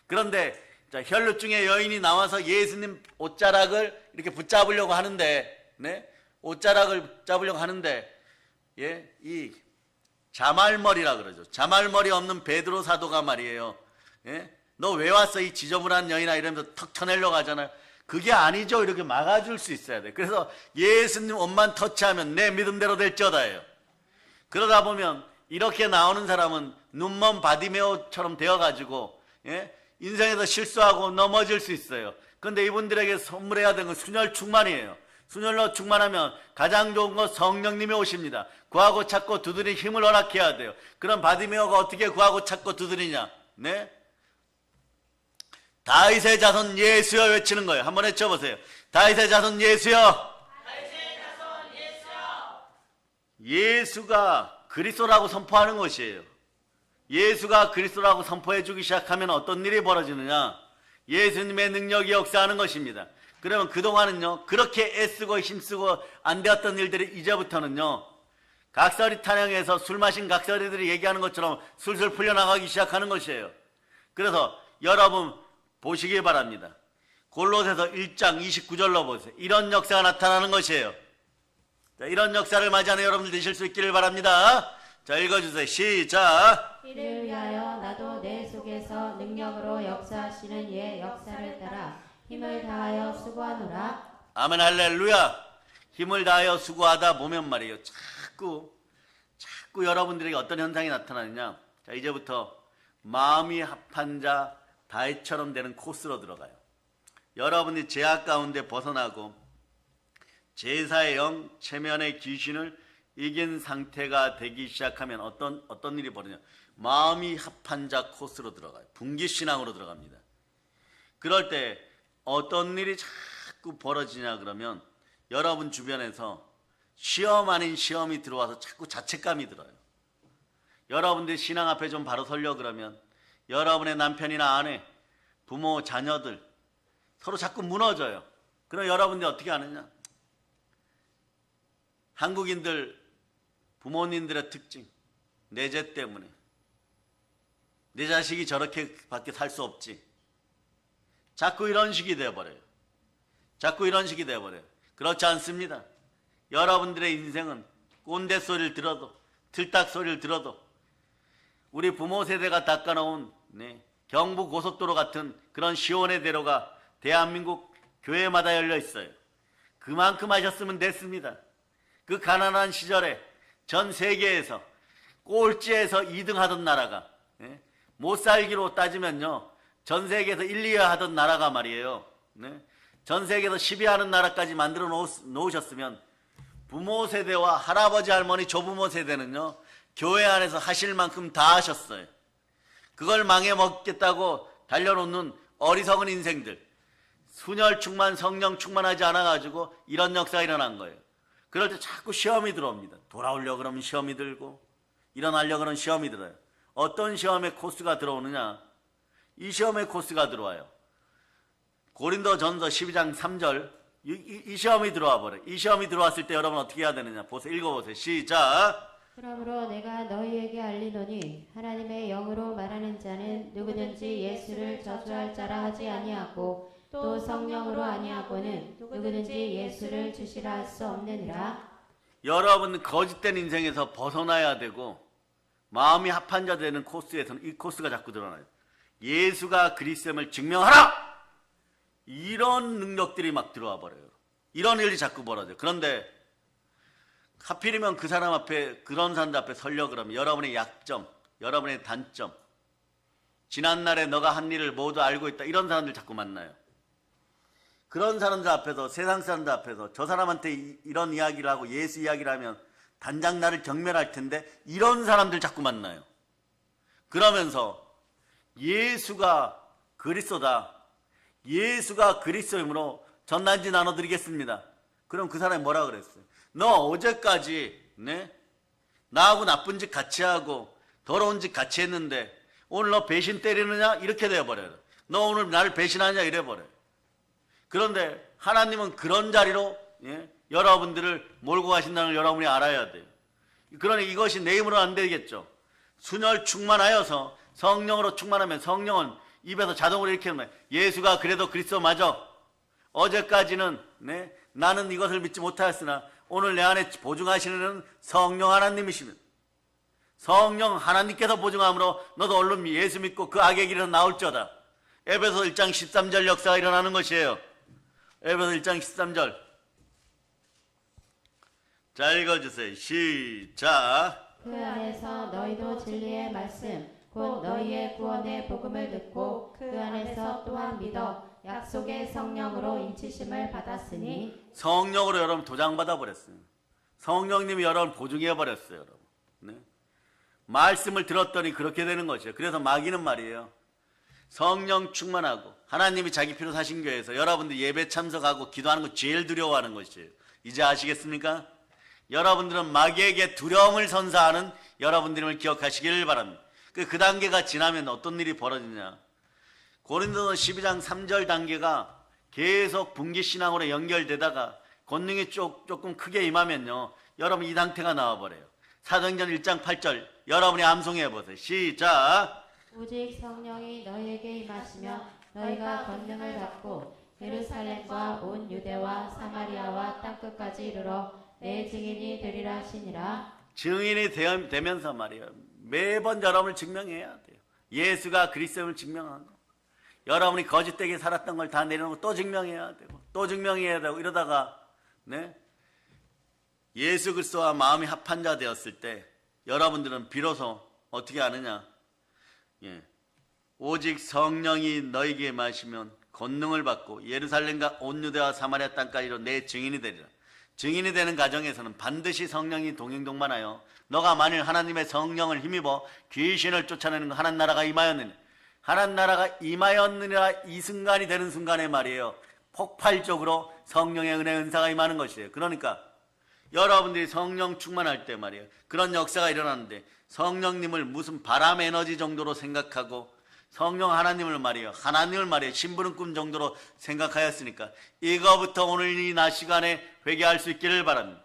그런데 자, 혈루증의 여인이 나와서 예수님 옷자락을 이렇게 붙잡으려고 하는데, 네? 옷자락을 붙잡으려고 하는데, 예, 이 자말머리라 그러죠. 자말머리 없는 베드로 사도가 말이에요. 예? 너 왜 왔어 이 지저분한 여인아 이러면서 턱 쳐내려고 하잖아요. 그게 아니죠. 이렇게 막아줄 수 있어야 돼. 그래서 예수님 옷만 터치하면 내 믿음대로 될지어다예요. 그러다 보면 이렇게 나오는 사람은 눈먼 바디메오처럼 되어가지고, 예? 인생에서 실수하고 넘어질 수 있어요. 그런데 이분들에게 선물해야 되는 건 순혈 충만이에요. 순혈로 충만하면 가장 좋은 건 성령님이 오십니다. 구하고 찾고 두드리 힘을 허락해야 돼요. 그럼 바디메오가 어떻게 구하고 찾고 두드리냐? 네? 다윗의 자손 예수여 외치는 거예요. 한번 외쳐보세요. 다윗의 자손 예수여. 예수가 그리스도라고 선포하는 것이에요. 예수가 그리스도라고 선포해 주기 시작하면 어떤 일이 벌어지느냐? 예수님의 능력이 역사하는 것입니다. 그러면 그동안은요, 그렇게 애쓰고 힘쓰고 안 되었던 일들이 이제부터는요, 각설이 탄영에서 술 마신 각설이들이 얘기하는 것처럼 술술 풀려나가기 시작하는 것이에요. 그래서 여러분 보시기 바랍니다. 골로새서 1장 29절로 보세요. 이런 역사가 나타나는 것이에요. 자, 이런 역사를 맞이하는 여러분들 되실 수 있기를 바랍니다. 자, 읽어주세요. 시작. 이를 위하여 나도 내 속에서 능력으로 역사하시는 이의 역사를 따라 힘을 다하여 수고하노라. 아멘 할렐루야. 힘을 다하여 수고하다 보면 말이에요, 자꾸 여러분들에게 어떤 현상이 나타나느냐. 자, 이제부터 마음이 합한 자 다윗처럼 되는 코스로 들어가요. 여러분이 죄악 가운데 벗어나고 제사의 영, 체면의 귀신을 이긴 상태가 되기 시작하면 어떤 일이 벌어지냐. 마음이 합한 자 코스로 들어가요. 분기신앙으로 들어갑니다. 그럴 때 어떤 일이 자꾸 벌어지냐 그러면 여러분 주변에서 시험 아닌 시험이 들어와서 자꾸 자책감이 들어요. 여러분들이 신앙 앞에 좀 바로 서려 그러면 여러분의 남편이나 아내, 부모, 자녀들 서로 자꾸 무너져요. 그럼 여러분들이 어떻게 하느냐? 한국인들 부모님들의 특징, 내 죄 때문에 내 자식이 저렇게 밖에 살 수 없지. 자꾸 이런 식이 되어버려요. 자꾸 이런 식이 되어버려요. 그렇지 않습니다. 여러분들의 인생은 꼰대 소리를 들어도, 틀딱 소리를 들어도 우리 부모 세대가 닦아놓은 경부 고속도로 같은 그런 시온의 대로가 대한민국 교회마다 열려 있어요. 그만큼 하셨으면 됐습니다. 그 가난한 시절에 전 세계에서 꼴찌에서 2등 하던 나라가, 못 살기로 따지면요, 전 세계에서 1, 2위 하던 나라가 말이에요. 전 세계에서 10위 하는 나라까지 만들어 놓으셨으면 부모 세대와 할아버지 할머니 조부모 세대는요, 교회 안에서 하실 만큼 다 하셨어요. 그걸 망해먹겠다고 달려놓는 어리석은 인생들, 순혈 충만, 성령 충만하지 않아가지고 이런 역사가 일어난 거예요. 그럴 때 자꾸 시험이 들어옵니다. 돌아오려고 그러면 시험이 들고, 일어나려고 그러면 시험이 들어요. 어떤 시험의 코스가 들어오느냐? 이 시험의 코스가 들어와요. 고린도전서 12장 3절, 이 시험이 들어와 버려요. 이 시험이 들어왔을 때 여러분 어떻게 해야 되느냐? 보세요. 읽어보세요. 시작. 그러므로 내가 너희에게 알리노니 하나님의 영으로 말하는 자는 누구든지 예수를 저주할 자라 하지 아니하고 또 성령으로 아니하고는 누구든지 예수를 주시라 할 수 없느니라. 여러분 거짓된 인생에서 벗어나야 되고 마음이 합한 자 되는 코스에서는 이 코스가 자꾸 드러나요. 예수가 그리스도임을 증명하라! 이런 능력들이 막 들어와 버려요. 이런 일이 자꾸 벌어져요. 그런데 하필이면 그 사람 앞에, 그런 사람들 앞에 서려고 그러면 여러분의 약점, 여러분의 단점, 지난날에 너가 한 일을 모두 알고 있다, 이런 사람들 자꾸 만나요. 그런 사람들 앞에서, 세상 사람들 앞에서 저 사람한테 이런 이야기를 하고 예수 이야기를 하면 단장 나를 경멸할 텐데 이런 사람들 자꾸 만나요. 그러면서 예수가 그리스도다, 예수가 그리스도이므로 전단지 나눠드리겠습니다. 그럼 그 사람이 뭐라 그랬어요? 너 어제까지 나하고 나쁜 짓 같이 하고 더러운 짓 같이 했는데 오늘 너 배신 때리느냐? 이렇게 돼버려요. 너 오늘 나를 배신하냐? 이래버려요. 그런데 하나님은 그런 자리로 여러분들을 몰고 가신다는 걸 여러분이 알아야 돼요. 그러니 이것이 내 힘으로는 안 되겠죠. 순혈 충만하여서 성령으로 충만하면 성령은 입에서 자동으로 이렇게 하면 예수가 그래도 그리스도 맞아. 어제까지는 나는 이것을 믿지 못하였으나 오늘 내 안에 보증하시는 성령 하나님이십니다. 성령 하나님께서 보증함으로 너도 얼른 예수 믿고 그 악의 길에서 나올지어다. 에베소 1장 13절 역사가 일어나는 것이에요. 에베소 1장 13절. 자, 읽어주세요. 시작. 그 안에서 너희도 진리의 말씀 곧 너희의 구원의 복음을 듣고 그 안에서 또한 믿어 약속의 성령으로 인치심을 받았으니 성령으로 여러분 도장받아 버렸어요. 성령님이 여러분 보증해 버렸어요. 여러분. 말씀을 들었더니 그렇게 되는 것이에요. 그래서 마귀는 말이에요. 성령 충만하고 하나님이 자기 피로 사신 교회에서 여러분들 예배 참석하고 기도하는 거 제일 두려워하는 것이에요. 이제 아시겠습니까? 여러분들은 마귀에게 두려움을 선사하는 여러분들임을 기억하시기를 바랍니다. 그 단계가 지나면 어떤 일이 벌어지냐. 고린도서 12장 3절 단계가 계속 분기신앙으로 연결되다가 권능이 조금 크게 임하면요. 여러분 이 상태가 나와버려요. 사도행전 1장 8절 여러분이 암송해 보세요. 시작. 오직 성령이 너희에게 임하시면 너희가 권능을 받고 예루살렘과 온 유대와 사마리아와 땅끝까지 이르러 내 증인이 되리라 하시니라. 증인이 되면서 말이에요. 매번 여러분을 증명해야 돼요. 예수가 그리스도임을 증명하고 여러분이 거짓되게 살았던 걸 다 내려놓고 또 증명해야 되고 또 증명해야 되고 이러다가 예수 그리스도와 마음이 합한 자 되었을 때 여러분들은 비로소 어떻게 하느냐. 오직 성령이 너희에게 마시면 권능을 받고 예루살렘과 온 유대와 사마리아 땅까지로 내 증인이 되리라. 증인이 되는 과정에서는 반드시 성령이 동행동반하여 너가 만일 하나님의 성령을 힘입어 귀신을 쫓아내는 하나님 나라가 임하였느니 하나님 나라가 임하였느니라 이 순간이 되는 순간에 말이에요. 폭발적으로 성령의 은혜 은사가 임하는 것이에요. 그러니까 여러분들이 성령 충만할 때 말이에요. 그런 역사가 일어나는데 성령님을 무슨 바람 에너지 정도로 생각하고 성령 하나님을 말이에요. 하나님을 말이에요. 심부름 꿈 정도로 생각하였으니까 이거부터 오늘 이 낮 시간에 회개할 수 있기를 바랍니다.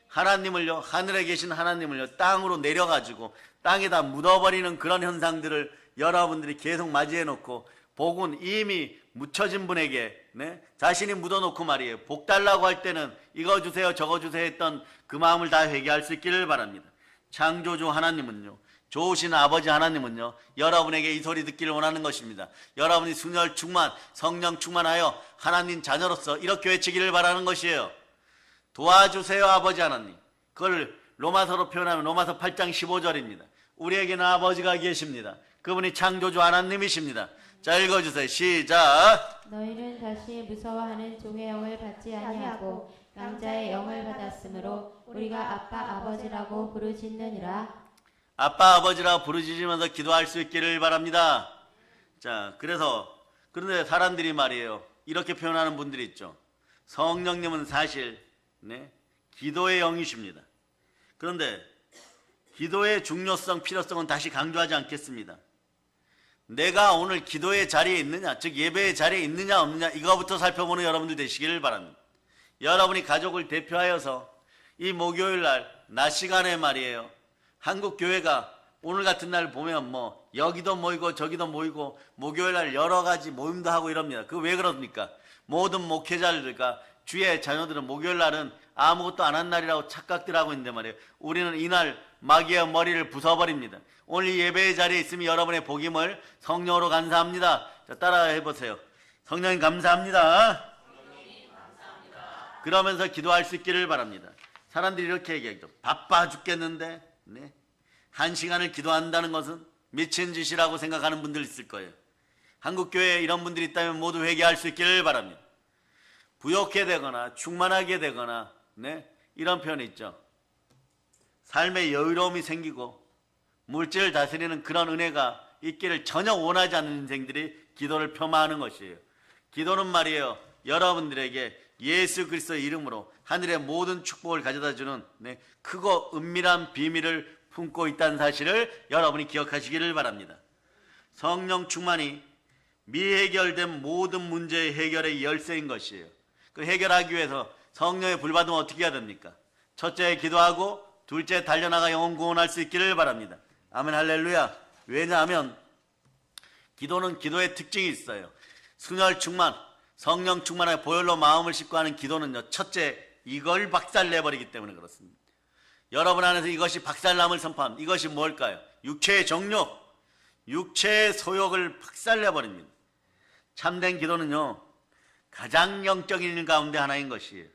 하나님을요. 하늘에 계신 하나님을요. 땅으로 내려가지고 땅에다 묻어버리는 그런 현상들을 여러분들이 계속 맞이해 놓고 복은 이미 묻혀진 분에게 자신이 묻어놓고 말이에요. 복 달라고 할 때는 이거 주세요 저거 주세요 했던 그 마음을 다 회개할 수 있기를 바랍니다. 창조주 하나님은요. 좋으신 아버지 하나님은요. 여러분에게 이 소리 듣기를 원하는 것입니다. 여러분이 순혈 충만 성령 충만하여 하나님 자녀로서 이렇게 외치기를 바라는 것이에요. 도와주세요 아버지 하나님. 그걸 로마서로 표현하면 로마서 8장 15절입니다. 우리에게는 아버지가 계십니다. 그분이 창조주 하나님이십니다. 자 읽어주세요. 시작. 너희는 다시 무서워하는 종의 영을 받지 아니하고 남자의 영을 받았으므로 우리가 아빠 아버지라고 부르짖느니라. 아빠 아버지라고 부르짖으면서 기도할 수 있기를 바랍니다. 자 그런데 사람들이 말이에요. 이렇게 표현하는 분들이 있죠. 성령님은 사실 기도의 영이십니다. 그런데 기도의 중요성 필요성은 다시 강조하지 않겠습니다. 내가 오늘 기도의 자리에 있느냐, 즉 예배의 자리에 있느냐 없느냐 이거부터 살펴보는 여러분들 되시기를 바랍니다. 여러분이 가족을 대표하여서 이 목요일 날 낮 시간에 말이에요. 한국 교회가 오늘 같은 날 보면 여기도 모이고 저기도 모이고 목요일 날 여러 가지 모임도 하고 이럽니다. 그거 왜 그럽니까? 모든 목회자들과 주의 자녀들은 목요일 날은 아무것도 안 한 날이라고 착각들 하고 있는데 말이에요. 우리는 이날 마귀의 머리를 부숴버립니다. 오늘 이 예배의 자리에 있으면 여러분의 복임을 성령으로 감사합니다. 자, 따라 해보세요. 성령님 감사합니다. 그러면서 기도할 수 있기를 바랍니다. 사람들이 이렇게 얘기하죠. 바빠 죽겠는데 1시간을 기도한다는 것은 미친 짓이라고 생각하는 분들 있을 거예요. 한국교회에 이런 분들이 있다면 모두 회개할 수 있기를 바랍니다. 부욕해 되거나 충만하게 되거나 이런 표현이 있죠. 삶의 여유로움이 생기고 물질을 다스리는 그런 은혜가 있기를 전혀 원하지 않는 인생들이 기도를 폄하하는 것이에요. 기도는 말이에요. 여러분들에게 예수 그리스도의 이름으로 하늘의 모든 축복을 가져다주는 크고 은밀한 비밀을 품고 있다는 사실을 여러분이 기억하시기를 바랍니다. 성령 충만이 미해결된 모든 문제의 해결의 열쇠인 것이에요. 그 해결하기 위해서 성령의 불 받으면 어떻게 해야 됩니까? 첫째 기도하고, 둘째 달려나가 영혼 구원할 수 있기를 바랍니다. 아멘 할렐루야. 왜냐하면 기도는 기도의 특징이 있어요. 순혈 충만, 성령 충만의 보혈로 마음을 씻고 하는 기도는요, 첫째 이걸 박살내버리기 때문에 그렇습니다. 여러분 안에서 이것이 박살남을 선포합니다. 이것이 뭘까요? 육체의 정욕, 육체의 소욕을 박살내버립니다. 참된 기도는요, 가장 영적인 일 가운데 하나인 것이에요.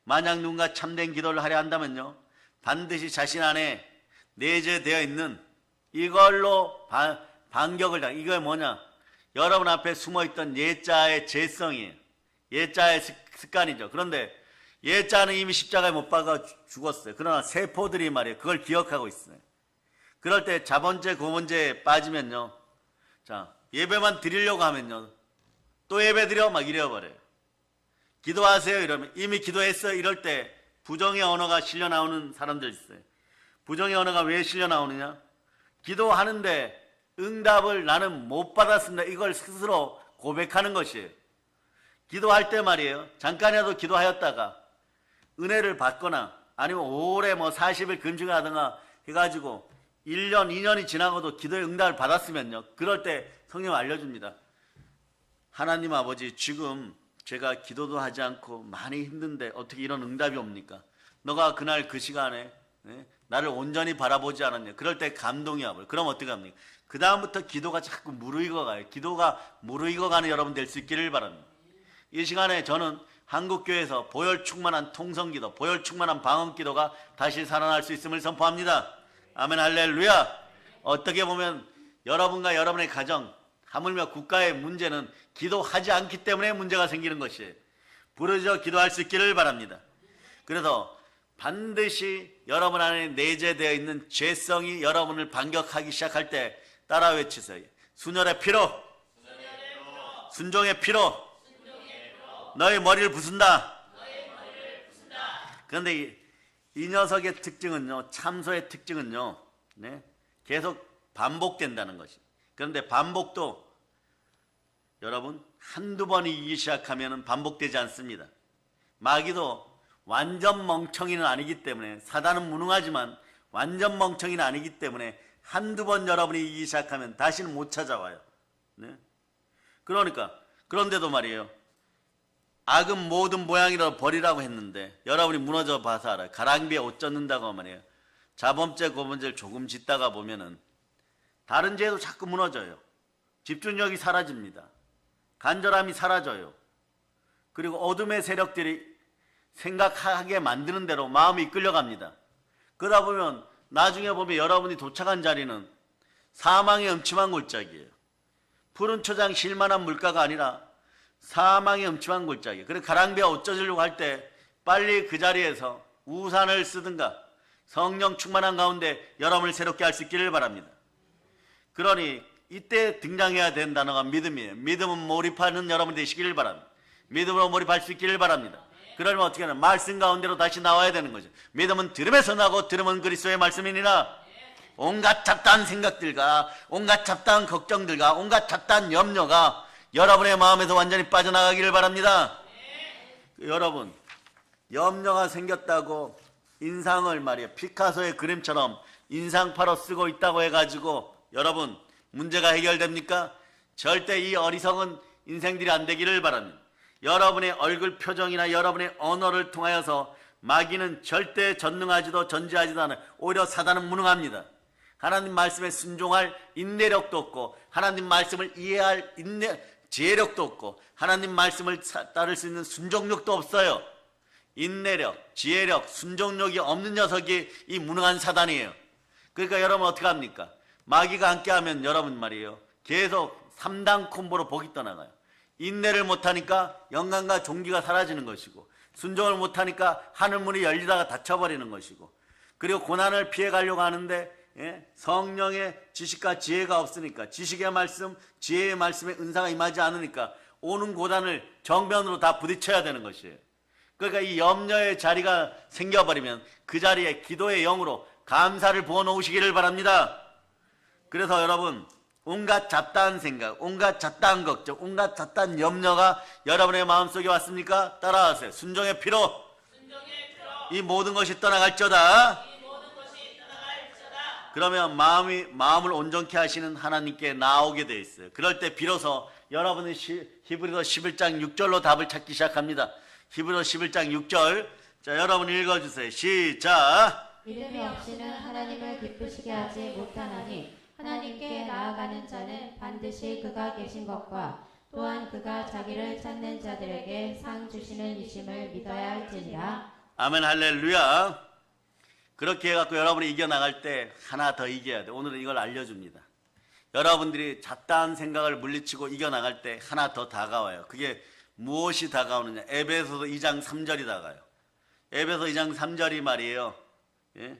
만약 누군가 참된 기도를 하려 한다면요, 반드시 자신 안에 내재되어 있는 이걸로 반격을 당. 이게 뭐냐? 여러분 앞에 숨어있던 옛자의 죄성이에요. 옛자의 습관이죠. 그런데 옛자는 이미 십자가에 못 박아 죽었어요. 그러나 세포들이 말이에요, 그걸 기억하고 있어요. 그럴 때 자본죄, 고본죄에 빠지면요, 자, 예배만 드리려고 하면요, 또 예배 드려? 막 이래버려요. 기도하세요 이러면 이미 기도했어요. 이럴 때 부정의 언어가 실려 나오는 사람들 있어요. 부정의 언어가 왜 실려 나오느냐? 기도하는데 응답을 나는 못 받았습니다, 이걸 스스로 고백하는 것이에요. 기도할 때 말이에요, 잠깐이라도 기도하였다가 은혜를 받거나 아니면 오래 40일 금식을 하든가 해가지고 1년, 2년이 지나고도 기도의 응답을 받았으면요, 그럴 때 성령 알려줍니다. 하나님 아버지, 지금 제가 기도도 하지 않고 많이 힘든데 어떻게 이런 응답이 옵니까? 너가 그날 그 시간에 나를 온전히 바라보지 않았냐? 그럴 때 감동이 와버려요. 그럼 어떻게 합니까? 그 다음부터 기도가 자꾸 무르익어 가요. 기도가 무르익어 가는 여러분 될 수 있기를 바랍니다. 이 시간에 저는 한국교회에서 보혈 충만한 통성기도, 보혈 충만한 방언기도가 다시 살아날 수 있음을 선포합니다. 아멘 할렐루야. 어떻게 보면 여러분과 여러분의 가정, 하물며 국가의 문제는 기도하지 않기 때문에 문제가 생기는 것이에요. 부르짖어 기도할 수 있기를 바랍니다. 그래서 반드시 여러분 안에 내재되어 있는 죄성이 여러분을 반격하기 시작할 때 따라 외치세요. 순혈의 피로, 순종의 피로, 너의 머리를 부순다. 그런데 이 녀석의 특징은요, 참소의 특징은요, 계속 반복된다는 것이. 그런데 반복도 여러분 한두 번 이기기 시작하면 반복되지 않습니다. 마귀도 완전 멍청이는 아니기 때문에, 사단은 무능하지만 완전 멍청이는 아니기 때문에 한두 번 여러분이 이기기 시작하면 다시는 못 찾아와요. 그러니까 그런데도 말이에요, 악은 모든 모양이라도 버리라고 했는데 여러분이 무너져 봐서 알아요. 가랑비에 옷 젖는다고 말이에요. 자범죄, 고범죄를 조금 짓다가 보면은 다른 죄도 자꾸 무너져요. 집중력이 사라집니다. 간절함이 사라져요. 그리고 어둠의 세력들이 생각하게 만드는 대로 마음이 이끌려갑니다. 그러다 보면 나중에 보면 여러분이 도착한 자리는 사망의 음침한 골짜기예요. 푸른 초장 실만한 물가가 아니라 사망의 음침한 골짜기. 그래서 가랑비가 옷 젖으려고 할 때 빨리 그 자리에서 우산을 쓰든가 성령 충만한 가운데 여러분을 새롭게 할 수 있기를 바랍니다. 그러니 이때 등장해야 되는 단어가 믿음이에요. 믿음은 몰입하는 여러분 되시기를 바랍니다. 믿음으로 몰입할 수 있기를 바랍니다. 그러면 어떻게 하냐? 말씀 가운데로 다시 나와야 되는 거죠. 믿음은 들음에서 나고 들음은 그리스도의 말씀이니라. 온갖 잡다한 생각들과 온갖 잡다한 걱정들과 온갖 잡다한 염려가 여러분의 마음에서 완전히 빠져나가기를 바랍니다. 여러분, 염려가 생겼다고 인상을 말이에요, 피카소의 그림처럼 인상파로 쓰고 있다고 해가지고 여러분 문제가 해결됩니까? 절대 이 어리석은 인생들이 안 되기를 바랍니다. 여러분의 얼굴 표정이나 여러분의 언어를 통하여서 마귀는 절대 전능하지도 전지하지도 않아요. 오히려 사단은 무능합니다. 하나님 말씀에 순종할 인내력도 없고 하나님 말씀을 이해할 지혜력도 없고 하나님 말씀을 따를 수 있는 순종력도 없어요. 인내력, 지혜력, 순종력이 없는 녀석이 이 무능한 사단이에요. 그러니까 여러분 어떻게 합니까? 마귀가 함께하면 여러분 말이에요, 계속 3단 콤보로 복이 떠나가요. 인내를 못하니까 영광과 존귀가 사라지는 것이고, 순종을 못하니까 하늘문이 열리다가 닫혀버리는 것이고, 그리고 고난을 피해가려고 하는데 성령의 지식과 지혜가 없으니까, 지식의 말씀, 지혜의 말씀에 은사가 임하지 않으니까 오는 고단을 정면으로 다 부딪혀야 되는 것이에요. 그러니까 이 염려의 자리가 생겨버리면 그 자리에 기도의 영으로 감사를 부어놓으시기를 바랍니다. 그래서 여러분, 온갖 잡다한 생각, 온갖 잡다한 걱정, 온갖 잡다한 염려가 여러분의 마음속에 왔습니까? 따라하세요. 순종의 피로 이 모든 것이 떠나갈지어다. 그러면 마음을 온전케 하시는 하나님께 나오게 되어 있어요. 그럴 때 비로소 여러분은 히브리서 11장 6절로 답을 찾기 시작합니다. 히브리서 11장 6절. 자, 여러분 읽어주세요. 시작. 믿음이 없이는 하나님을 기쁘시게 하지 못하나니 하나님께 나아가는 자는 반드시 그가 계신 것과 또한 그가 자기를 찾는 자들에게 상 주시는 이심을 믿어야 할지니라. 아멘 할렐루야. 그렇게 해갖고 여러분이 이겨나갈 때 하나 더 이겨야 돼. 오늘은 이걸 알려줍니다. 여러분들이 잡다한 생각을 물리치고 이겨나갈 때 하나 더 다가와요. 그게 무엇이 다가오느냐. 에베소서 2장 3절이 다가요. 에베소 2장 3절이 말이에요. 예?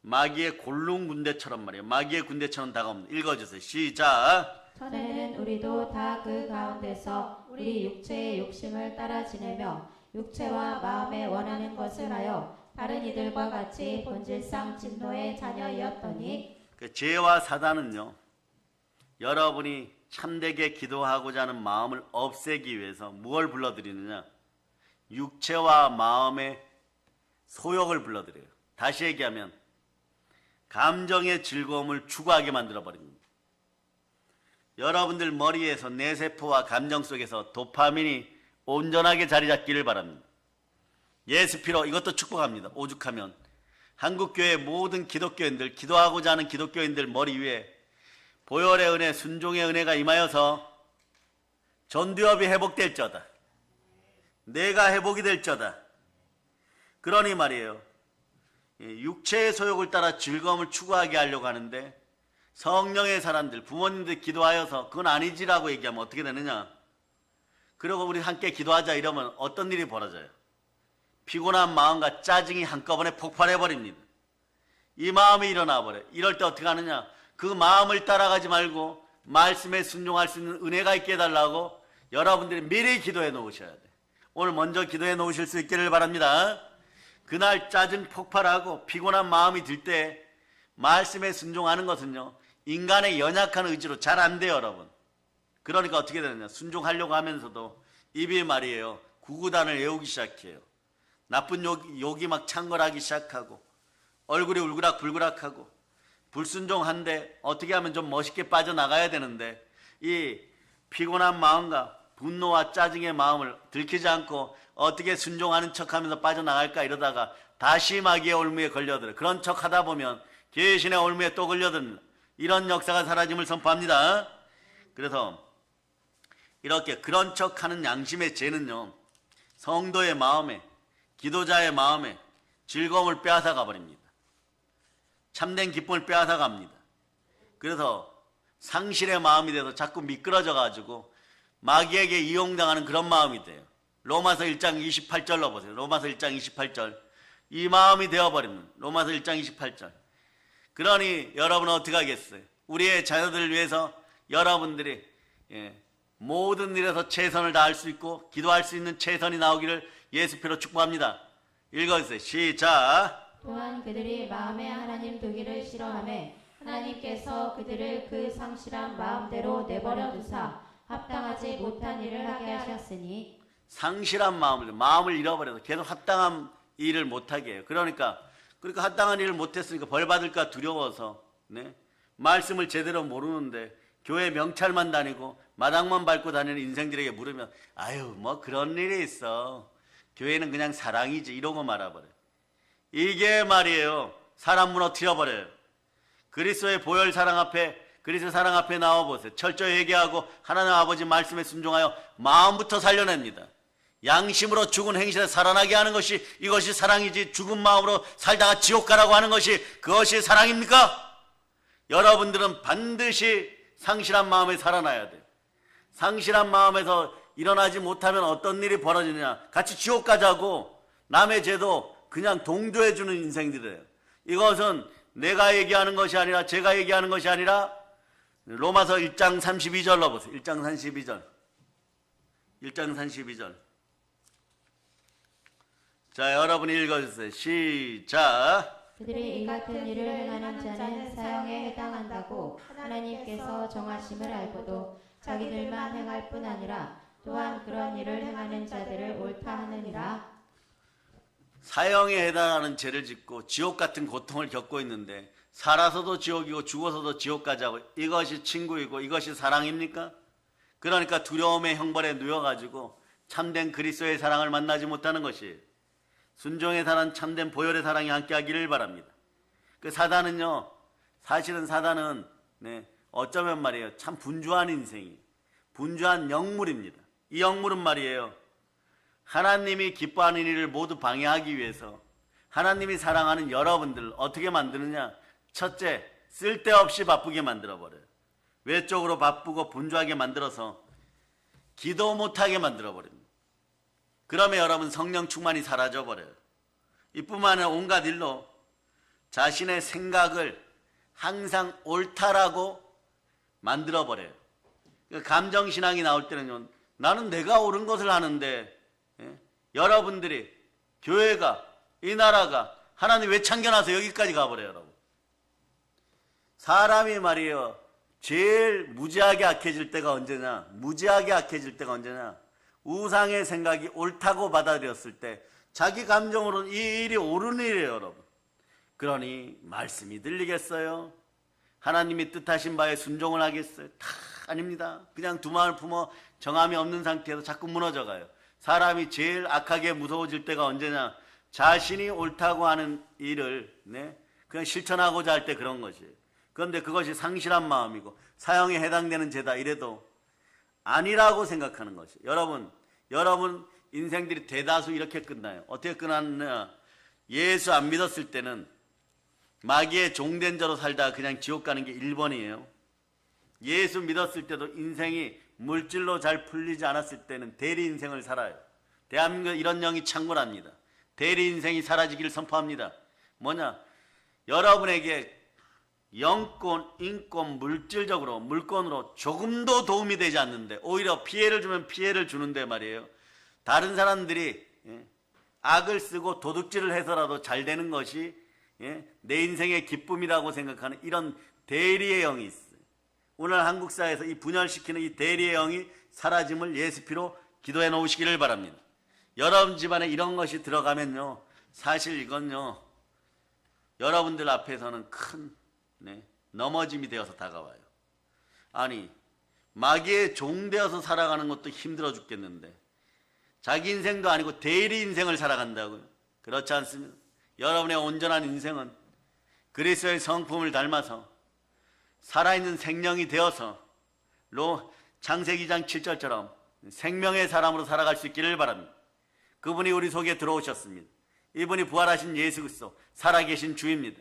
마귀의 골룸 군대처럼 말이에요. 마귀의 군대처럼 다가옵니다. 읽어주세요. 시작. 전에는 우리도 다 그 가운데서 우리 육체의 욕심을 따라 지내며 육체와 마음에 원하는 것을 하여 다른 이들과 같이 본질상 진노의 자녀이었더니 그 죄와 사단은요, 여러분이 참되게 기도하고자 하는 마음을 없애기 위해서 무엇을 불러들이느냐? 육체와 마음의 소욕을 불러들여요. 다시 얘기하면 감정의 즐거움을 추구하게 만들어버립니다. 여러분들 머리에서 뇌세포와 감정 속에서 도파민이 온전하게 자리 잡기를 바랍니다. 예수 피로 이것도 축복합니다. 오죽하면 한국교회 모든 기독교인들, 기도하고자 하는 기독교인들 머리 위에 보혈의 은혜, 순종의 은혜가 임하여서 전두엽이 회복될저다. 내가 회복이 될저다. 그러니 말이에요. 육체의 소욕을 따라 즐거움을 추구하게 하려고 하는데 성령의 사람들, 부모님들 기도하여서 그건 아니지라고 얘기하면 어떻게 되느냐? 그리고 우리 함께 기도하자 이러면 어떤 일이 벌어져요? 피곤한 마음과 짜증이 한꺼번에 폭발해버립니다. 이 마음이 일어나 버려요. 이럴 때 어떻게 하느냐? 그 마음을 따라가지 말고 말씀에 순종할 수 있는 은혜가 있게 해달라고 여러분들이 미리 기도해 놓으셔야 돼요. 오늘 먼저 기도해 놓으실 수 있기를 바랍니다. 그날 짜증 폭발하고 피곤한 마음이 들 때 말씀에 순종하는 것은요, 인간의 연약한 의지로 잘 안 돼요, 여러분. 그러니까 어떻게 되느냐? 순종하려고 하면서도 입이 말이에요, 구구단을 외우기 시작해요. 나쁜 욕이 막 창궐하기 시작하고 얼굴이 울그락불그락하고 불순종한데 어떻게 하면 좀 멋있게 빠져나가야 되는데 이 피곤한 마음과 분노와 짜증의 마음을 들키지 않고 어떻게 순종하는 척하면서 빠져나갈까 이러다가 다시 마귀의 올무에 걸려들어요. 그런 척하다 보면 귀신의 올무에 또 걸려듭니다. 이런 역사가 사라짐을 선포합니다. 그래서 이렇게 그런 척하는 양심의 죄는요, 성도의 마음에, 기도자의 마음에 즐거움을 빼앗아가 버립니다. 참된 기쁨을 빼앗아 갑니다. 그래서 상실의 마음이 돼서 자꾸 미끄러져 가지고 마귀에게 이용당하는 그런 마음이 돼요. 로마서 1장 28절로 보세요. 로마서 1장 28절. 이 마음이 되어버립니다. 로마서 1장 28절. 그러니 여러분은 어떻게 하겠어요? 우리의 자녀들을 위해서 여러분들이 모든 일에서 최선을 다할 수 있고 기도할 수 있는 최선이 나오기를 예수피로 축복합니다. 읽어주세요. 시작. 또한 그들이 마음에 하나님 두기를 싫어하매 하나님께서 그들을 그 상실한 마음대로 내버려 두사 합당하지 못한 일을 하게 하셨으니. 상실한 마음을 잃어버려서 계속 합당한 일을 못하게 해요. 그러니까 합당한 일을 못했으니까 벌받을까 두려워서 말씀을 제대로 모르는데 교회 명찰만 다니고 마당만 밟고 다니는 인생들에게 물으면 아유 뭐 그런 일이 있어. 교회는 그냥 사랑이지 이러고 말아버려요. 이게 말이에요. 사람 무너뜨려버려요. 그리스도의 보혈 사랑 앞에, 그리스도 사랑 앞에 나와보세요. 철저히 회개하고 하나님 아버지 말씀에 순종하여 마음부터 살려냅니다. 양심으로 죽은 행실에 살아나게 하는 것이 이것이 사랑이지, 죽은 마음으로 살다가 지옥 가라고 하는 것이 그것이 사랑입니까? 여러분들은 반드시 상실한 마음에 살아나야 돼요. 상실한 마음에서 일어나지 못하면 어떤 일이 벌어지느냐? 같이 지옥 가자고 남의 죄도 그냥 동조해주는 인생들이에요. 이것은 내가 얘기하는 것이 아니라, 제가 얘기하는 것이 아니라 로마서 1장 32절로 보세요. 1장 32절. 1장 32절. 자, 여러분이 읽어주세요. 시작. 그들이 이 같은 일을 행하는 자는 사형에 해당한다고 하나님께서 정하심을 알고도 자기들만 행할 뿐 아니라 또한 그런 일을 행하는 자들을 옳다 하느니라. 사형에 해당하는 죄를 짓고 지옥 같은 고통을 겪고 있는데 살아서도 지옥이고 죽어서도 지옥까지 하고 이것이 친구이고 이것이 사랑입니까? 그러니까 두려움의 형벌에 누워가지고 참된 그리스도의 사랑을 만나지 못하는 것이, 순종의 사랑, 참된 보혈의 사랑이 함께하기를 바랍니다. 그 사단은요, 사실은 사단은 어쩌면 말이에요, 참 분주한 인생이, 분주한 영물입니다. 이 영물은 말이에요, 하나님이 기뻐하는 일을 모두 방해하기 위해서 하나님이 사랑하는 여러분들을 어떻게 만드느냐? 첫째, 쓸데없이 바쁘게 만들어버려요. 외적으로 바쁘고 분주하게 만들어서 기도 못하게 만들어버립니다. 그러면 여러분 성령 충만이 사라져버려요. 이뿐만 아니라 온갖 일로 자신의 생각을 항상 옳다라고 만들어버려요. 감정신앙이 나올 때는요, 나는 내가 옳은 것을 하는데 여러분들이, 교회가, 이 나라가 하나님 왜 참겨나서 여기까지 가버려요. 여러분, 사람이 말이에요, 제일 무지하게 악해질 때가 언제냐? 무지하게 악해질 때가 언제냐? 우상의 생각이 옳다고 받아들였을 때 자기 감정으로는 이 일이 옳은 일이에요. 여러분, 그러니 말씀이 들리겠어요? 하나님이 뜻하신 바에 순종을 하겠어요? 다 아닙니다. 그냥 두 마음을 품어 정함이 없는 상태에서 자꾸 무너져가요. 사람이 제일 악하게 무서워질 때가 언제냐? 자신이 옳다고 하는 일을 그냥 실천하고자 할 때 그런 것이에요. 그런데 그것이 상실한 마음이고 사형에 해당되는 죄다 이래도 아니라고 생각하는 것이에요. 여러분 인생들이 대다수 이렇게 끝나요. 어떻게 끝났느냐? 예수 안 믿었을 때는 마귀의 종된 자로 살다가 그냥 지옥 가는 게 1번이에요. 예수 믿었을 때도 인생이 물질로 잘 풀리지 않았을 때는 대리 인생을 살아요. 대한민국 이런 영이 창궐합니다. 대리 인생이 사라지기를 선포합니다. 뭐냐? 여러분에게 영권, 인권, 물질적으로, 물건으로 조금도 도움이 되지 않는데 오히려 피해를 주면 피해를 주는데 말이에요. 다른 사람들이 악을 쓰고 도둑질을 해서라도 잘 되는 것이 내 인생의 기쁨이라고 생각하는 이런 대리의 영이 있어요. 오늘 한국 사회에서 이 분열시키는 이 대리의 영이 사라짐을 예수 피로 기도해 놓으시기를 바랍니다. 여러분 집안에 이런 것이 들어가면요, 사실 이건요, 여러분들 앞에서는 큰 넘어짐이 되어서 다가와요. 아니, 마귀의 종되어서 살아가는 것도 힘들어 죽겠는데 자기 인생도 아니고 대리 인생을 살아간다고요? 그렇지 않습니다. 여러분의 온전한 인생은 그리스도의 성품을 닮아서 살아있는 생명이 되어서 창세기 2장 7절처럼 생명의 사람으로 살아갈 수 있기를 바랍니다. 그분이 우리 속에 들어오셨습니다. 이분이 부활하신 예수 그리스도 살아계신 주입니다.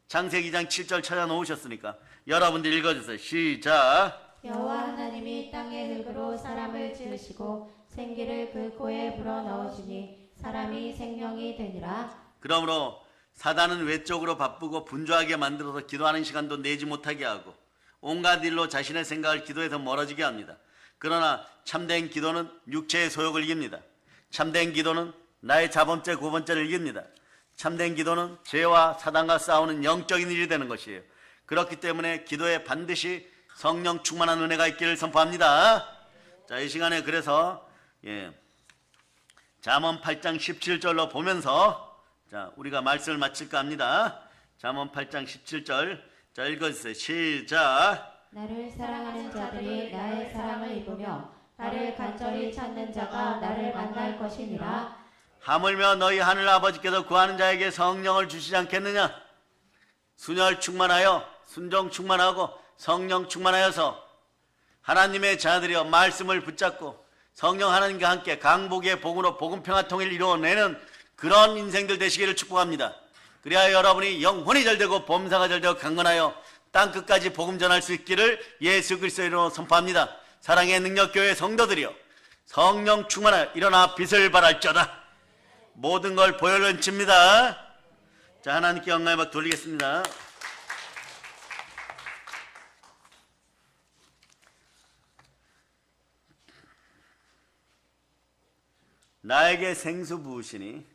창세기 2장 7절 찾아놓으셨으니까 여러분들 읽어주세요. 시작. 여호와 하나님이 땅의 흙으로 사람을 지으시고 생기를 그 코에 불어넣으시니 사람이 생명이 되니라. 그러므로 사단은 외적으로 바쁘고 분주하게 만들어서 기도하는 시간도 내지 못하게 하고 온갖 일로 자신의 생각을 기도에서 멀어지게 합니다. 그러나 참된 기도는 육체의 소욕을 이깁니다. 참된 기도는 나의 자범죄 고범죄를 이깁니다. 참된 기도는 죄와 사단과 싸우는 영적인 일이 되는 것이에요. 그렇기 때문에 기도에 반드시 성령 충만한 은혜가 있기를 선포합니다. 자, 이 시간에 그래서 잠언 8장 17절로 보면서 자, 우리가 말씀을 마칠까 합니다. 잠언 8장 17절. 자, 읽어주세요. 시작. 나를 사랑하는 자들이 나의 사랑을 입으며 나를 간절히 찾는 자가 나를 만날 것이니라. 하물며 너희 하늘 아버지께서 구하는 자에게 성령을 주시지 않겠느냐? 순혈 충만하여 순종 충만하고 성령 충만하여서 하나님의 자들이여 말씀을 붙잡고 성령 하나님과 함께 강복의 복으로 복음 평화 통일 이루어내는 그런 인생들 되시기를 축복합니다. 그래야 여러분이 영혼이 잘되고 범사가 잘되고 강건하여 땅끝까지 복음 전할 수 있기를 예수 그리스도의 이름으로 선포합니다. 사랑의 능력교회 성도들이여 성령 충만하여 일어나 빛을 발할지어다. 모든 걸 보혈로 칩니다. 자, 하나님께 영광의 박 돌리겠습니다.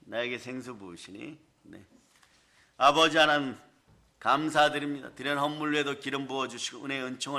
나에게 생수 부으시니 네. 아버지 하나님 감사드립니다. 드린 헌물 외에도 기름 부어주시고 은혜의 은총을